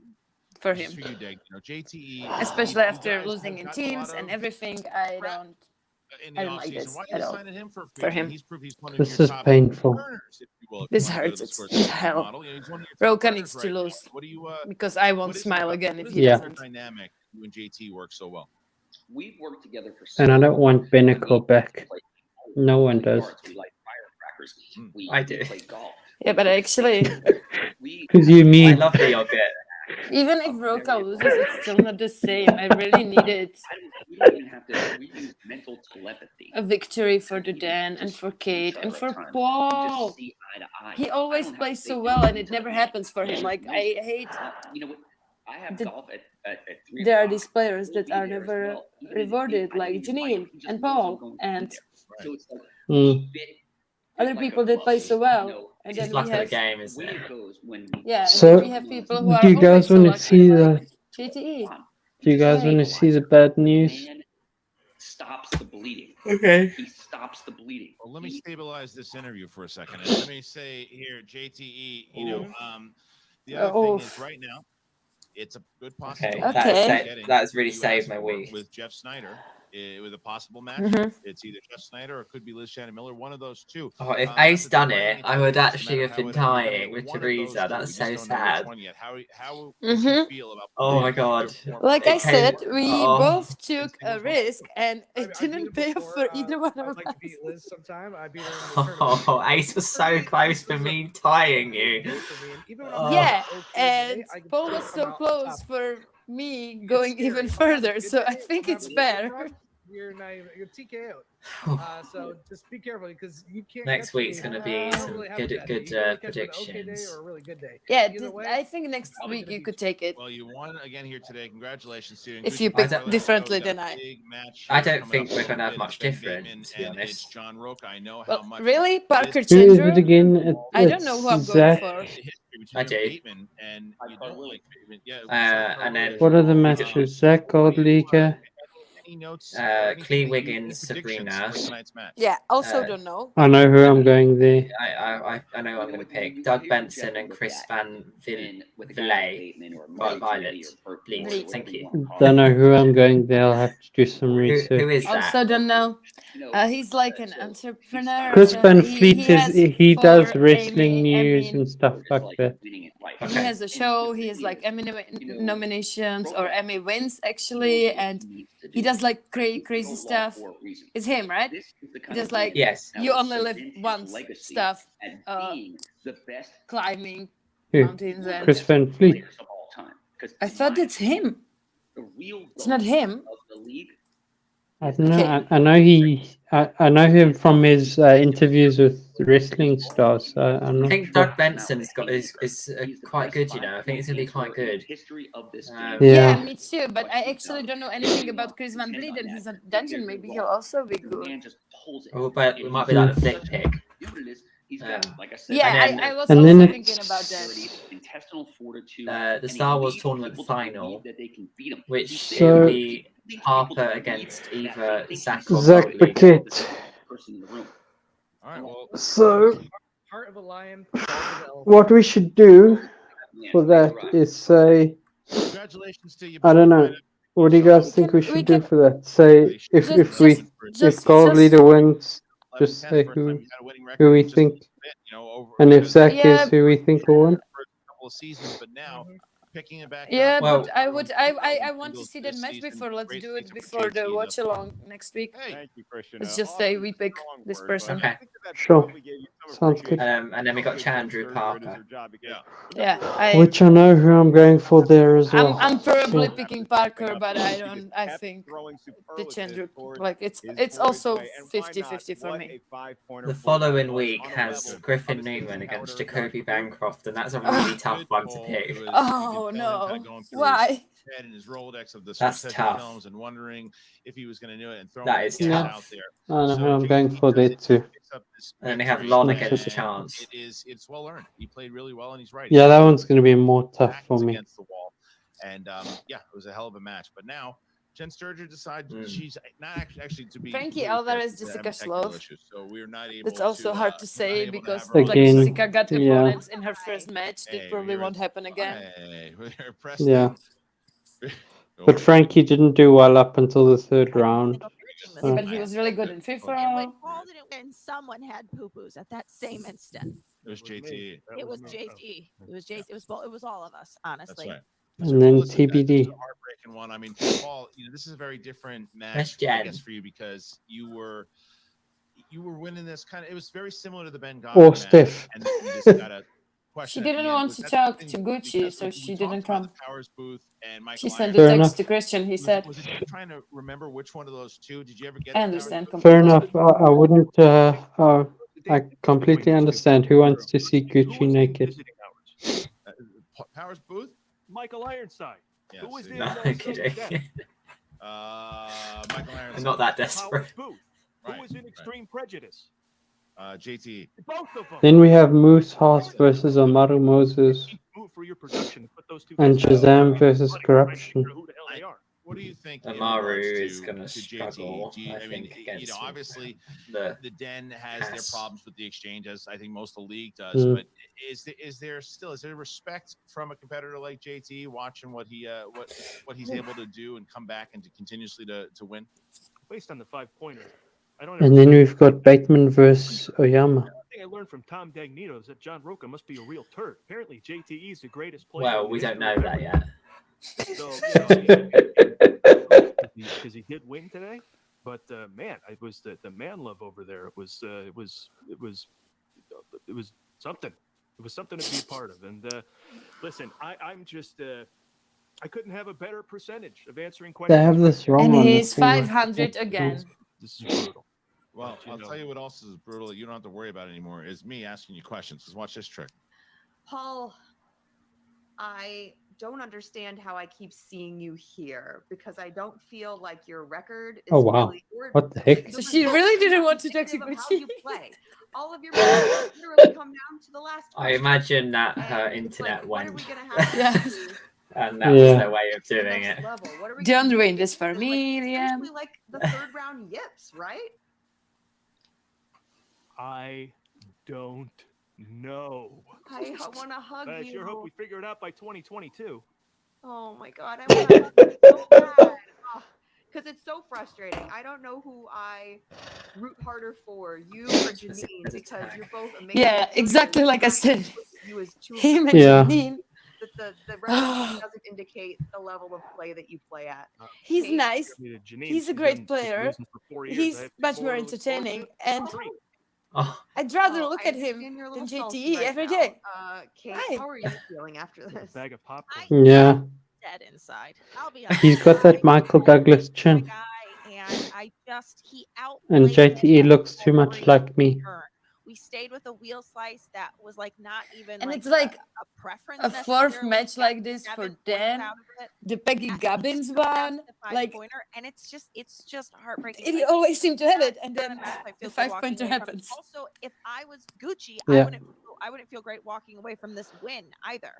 for just him, for you, Dig. You know, JTE, especially you after guys losing have in gotten a lot teams and of everything. I don't. in the I don't like offseason. this Why at you all signing him for for free? him. He's proved he's one of This your is top painful. earners, if you will. If This you wanna go to hurts. the It's Scorsese hell. model. You know, he's one of your top Roca earners needs right to now. lose What do you because I won't what is it smile about- again what if is he it Yeah. about doesn't. the dynamic you and JT work so well? We've worked together for so And I don't long. want Beneco back. No one does. We like firecrackers. I do. We play golf. Yeah, but actually, Because you I mean love the yogurt. even if Roca loses, it's still not the same. I really needed We don't even have to. We use mental telepathy. a victory for the Dan and for Kate and for Paul. Just see eye to eye. He I always don't have plays to so say well, and anything it to never the happens for man. him. Like, No, I hate you know what? I have The- golf at 3 there are o'clock. these players He'll that be are there as never well. Even if rewarded, I like didn't invite Janine him, he just and knows I'm Paul going to be and there. So it's like Mm. other people that play so well. And It's then just we luck of the have, game, isn't way it? it goes when we yeah, and So, then we have people who are do you guys always so want to lucky, see like the? JTE. Do you guys want to see the bad news? man stops the bleeding. Okay. He stops the bleeding. Well, let me stabilize this interview for a second. And let me say here, JTE, you know, the other thing is right now, it's a good possibility. Okay. That has really you saved asked my for week. with Jeff Snyder. With a possible match, Mhm. it's either Jeff Snyder or it could be Liz Shannon Miller. One of those two. Oh, if That's Ace what done they're it, planning. I would It's just a actually matter have of been how we're gonna dying get with one of those Teresa. two. That's We so just don't know which sad. one yet. How Mhm. you feel about Oh my your god. former Like I It said, came- we oh. both took a risk, and I it beat didn't him pay off before. for either one I'd of like to us. beat Liz sometime. I beat her in the tournament. Oh, Ace was so For me, close this for was a me tying good you. day for me, and even when Oh. I'm Yeah, having an okay day, and I can Paul still was come so out on close top. for me It's going scary. even If I'm having a further, good so I day, think I'm it's having a good fair. run, You're not even you're TKO'd. So just be careful because you can't. Next catch week's me. going to I be don't some really have a good bad day. You good can either catch me on an okay day predictions. or a really good day. Yeah, Either way, I think next probably week gonna you beat could take it. Well, you won again here today. Congratulations to you. If you I pick don't- differently We've got than a I. big match I here don't coming think up we're in a going to have bit. much It's Ben different, Bateman to be and honest. It's John Roca. I know how Well, much. really, Parker Who is it Chandru? again? I don't know who I'm going Zach. for. The history between I do. Bateman and you don't like Bateman. Yeah. And then What are the matches? Zach Goldliga. Any notes? Clee Wiggins, Sabrina. for tonight's match? Yeah, also Uh, don't know. I know who I'm going there. I know who I'm going to pick. Doug Benson and Chris Van Villay. Violet. Please, thank you. Don't know who I'm going there. I'll have to do some research. Who is that? Also don't know. He's like an entrepreneur. Chris so Van he Fleet has he does for wrestling Emmy- news and stuff like that. He Okay. has a show. He has like Emmy nominations or Emmy wins actually, and he does like crazy stuff. It's him, right? He does like Yes. you only live once stuff, climbing Who? mountains and. Chris Van Fleet. I thought it's him. It's not him. I don't know. Okay. I know him from his interviews with wrestling stars. So I'm I not think sure. Doug Benson's got is quite good. You know, I think it's going to be quite good. Yeah, Yeah. me too. But I actually don't know anything about Chris Van Vliet, and he's a dungeon. Maybe he'll also be good. Oh, but we might be like a flick pick. He's got, like I said, Yeah, And then- I was and also then thinking about that. intestinal fortitude. the and he Star Wars needs tournament people to believe final, that they can beat him. which He's So- will there. be He needs people Harper to believe against that either they think Zach he's or Zach Goldie. Paquette. the person in the room. All right, well, So Heart of a lion, balls of an elephant. what we should do Yeah, for it's that right. is say, congratulations to you. I don't know. What do you guys think we We should do can- for that? Say if Just- we just- if Gold just- Leader wins, just say who we think, and if Zach Yeah. is who we think will win. couple of seasons, but now picking it back Yeah, up. Well- but I want to see that match before. Let's do it before the watch along next week. Hey, Thank you, Christian. Let's just say we pick this person. Okay. Sure. Sounds good. And then we got Chandru Parker. Yeah, Which I know who I'm going for there as well. I'm probably So- picking Parker, but I think the Chandru, like it's also 50-50 for me. The following week has Griffin Newman against Jacoby Bancroft, and that's a really tough one to pick. Oh no! Why? Head in his Rolodex of the That's Scorsese tough. films and wondering if he was going to do it and throwing That it is tough. out there. I know who I'm So going for there too. picks up this And then they have victory, Lon and against Chance. It's well earned. He played really well, and he's right. Yeah, that one's going to be more tough Back for is me. against the wall, and yeah, it was a hell of a match. But now Jen Sturger decides she's not actually to be. Frankie fair, Alvarez, she's Jessica having technical Schloe. issues, so we're not able. That's also to, hard to not say able to because have her on like Again, Jessica got yeah. opponents in her first match. That Hey, probably we're won't in- happen again. Hey, we're Preston. Yeah. But Frankie didn't do well up until the third round. Yeah, but he was really good in And FIFA. when Paul didn't win, someone had poo-poos at that same instant. It was JTE. It was JTE. It was JTE. It was all of us, That's honestly. right. And then Listen, that's TBD. just a heartbreaking one. I mean, Paul, this is a very different match, That's I Jen. guess, for you because you were winning this kind of. It was very similar to the Ben Or match, Steph. and then you just got a question. She at the didn't end. want Was to that talk something- to Gucci, because so we she talked didn't about come. the Powers booth and Michael She sent Fair a enough. text to Christian. He said, Was it just trying to remember which one of those two? Did you ever get? I the understand Powers booth? Fair enough. I wouldn't. I completely understand. Who wants to see Gucci naked? Powers booth? Michael Ironside. Yeah, Who was see. in No, uh, I'm Silver kidding. Death? Michael Ironside. I'm not that Howard desperate. Booth. Right, Who was in right. Extreme Prejudice? JTE. Both of them. Then we have Moose Haas versus Amaru Moses Move for your production. Put those two and guys Shazam out. versus Running Corruption. Who the hell they are? What do you think? Amaru in regards is to- gonna to struggle, JTE? I think, against obviously the the Den has their Haas. problems with the exchange, as I think most of the league does. Mm. But is there respect from a competitor like JT watching what he's able to do and come back and to continuously to win? Based on the 5-pointer, I don't. And then we've got Bateman versus Oyama. The thing I learned from Tom Dagnito is that John Roca must be a real turd. Apparently, JTE is the greatest player. well, in we the don't know history that of yet. So, because he did win today, but man, it was the man love over there. It was something. It was something to be a part of. And listen, I'm just I couldn't have a better percentage of answering questions. They have this wrong and on he's this thing, like, 500 again. This is brutal. Well, But, you I'll know. tell you what else is brutal that you don't have to worry about anymore is me asking you questions. Just watch this trick. Paul, I don't understand how I keep seeing you here because I don't feel like your record is Oh, wow. really What the heck? So she really didn't want to talk to indicative of how Gucci. you play. All of your matches literally come down to the last I question. imagine that her And it's internet like, what are went, we gonna have Yeah. to do and that was Yeah. their way of to the doing next it. level? What are we Don't gonna ruin do? this for It's me, like, Liam. seriously, like the third round yips, right? I don't know. I want to hug But I you. sure hope we figure it out by 2022. Oh my god, I want to hug you so bad. Because it's so frustrating. I don't know who I root harder for, you or Janine, because you're both amazing. Yeah, exactly like I said. You as two of Him the and Yeah. Janine. the record doesn't indicate the level of play that you play at. He's Kate, nice. I mean, Janine, He's a she's great been player. losing for 4 years. I He's have much four more to look forward entertaining, to. and Three. Oh, I'd rather Oh, look I at him understand you're a than little salty JTE right every now. day. Kate, Hi. how are you feeling after A this? bag of popcorn. Yeah. Dead inside. I'll be honest. He's got that Michael Douglas chin. Guy, and I just he out. And JTE looks too much like me. We We stayed with a wheel slice that was like not even And like it's like a preference. a fourth necessarily. match We like got this 7 for points Dan, out of it. the Peggy And it Gubbins just comes down one, to the like 5-pointer, and it's just heartbreaking. it Like, always seemed to have yeah, it, and not a then match I the feel good walking 5-pointer away from. happens. Also, if I was Gucci, Yeah. I wouldn't feel great walking away from this win either.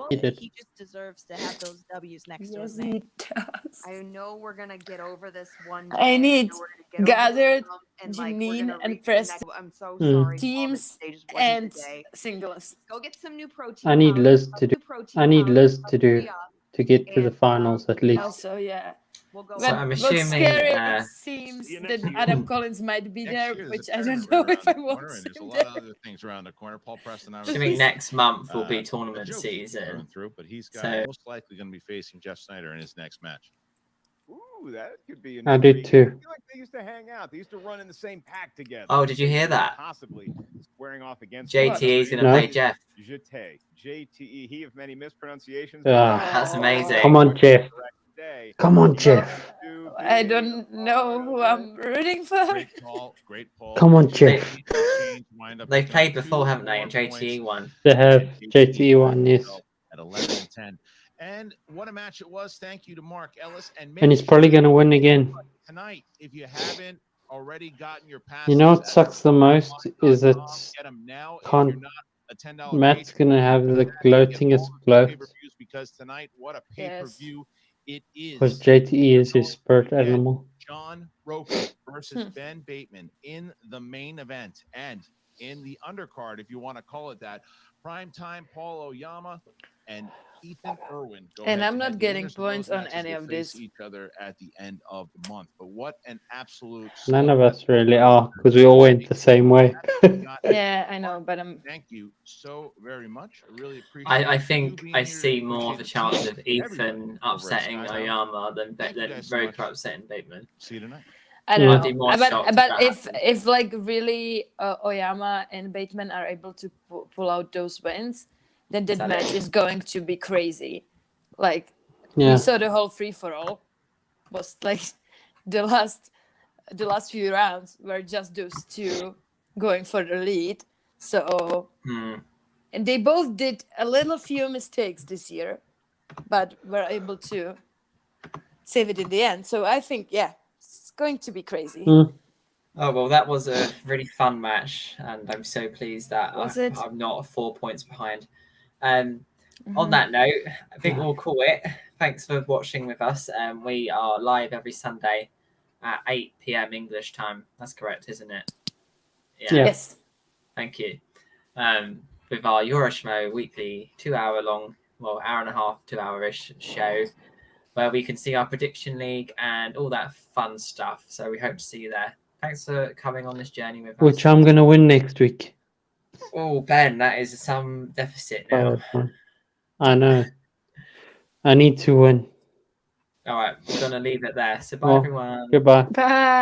He did. He just deserves to have those W's next to his Yes, name. he does. I know we're gonna get over this one day. I need know we're gonna get over this gathered, hump, and like we're Janine, gonna and reach the Preston. next. I'm so Mm. sorry. Teams Today just wasn't and the day. singles. Go get some new protein. I need powder, Liz to do. new protein I need powder, Liz to do hurry up, to get to the and, finals at least. Also, yeah. We'll go. So But I'm what's assuming, scary, it seems See you that next year. Adam Collins might be Next there, year, there's a which I tournament don't know right if around I the want corner, and there's a him lot of there. other things around the corner. Paul Preston, I was assuming next month will be a tournament joke season. going through, but he's got So- most likely going to be facing Jeff Snyder in his next match. Ooh, that could be. I do too. I feel like they used to hang out. They used to run in the same pack together. Oh, did you hear that? Possibly squaring off against JTE is going to No. play Jeff. JTE, he of many mispronunciations. That's amazing. Come on, Jeff. Come on, Jeff. I don't know who I'm rooting for. Great call. Great call. Come on, Jeff. They've played before, haven't they? And JTE won. They have JTE one, yes. At 11-10. And what a match it was. Thank you to Mark Ellis. And he's probably going to win again. Tonight, if you haven't already gotten your pass, You know what sucks the most is that get them now. can't. Matt's going to have the gloatingest gloat because tonight, what a pay-per-view it is. because JTE is his spirit animal. John Roker versus Ben Bateman in the main event and in the undercard, if you want to call it that. Primetime Paul Oyama and Ethan Irwin. And I'm not getting points on any of this. Each other at the end of the month, but what an absolute! None of us really are because we all went the same way. Yeah, I know, but I'm. Thank you so very much. I really appreciate. I think I see more of a chance of Ethan upsetting Oyama than Roker upsetting Bateman. See you tonight. I don't I'd be know, more shocked but if that if like really Oyama and Bateman are able to pull out those wins, then that that match it? is going to be crazy. Like Yeah. we saw the whole free for all was like the last few rounds were just those two going for the lead. So and they both did a little few mistakes this year, but were able to save it in the end. So I think it's going to be crazy. Oh, well, that was a really fun match, and I'm so pleased that I'm not 4 points behind. On that note, I think we'll call it. Thanks for watching with us. We are live every Sunday at 8 p.m. English time. That's correct, isn't it? Yeah. Yes. Thank you. With our Schmoe weekly 2-hour long, well, hour and a half, 2-hour-ish show, where we can see our prediction league and all that fun stuff. So we hope to see you there. Thanks for coming on this journey with us. Which I'm going to win next week. Oh, Ben, that is some deficit now. I know. I need to win. All right, we're going to leave it there. So bye, everyone. Goodbye. Bye.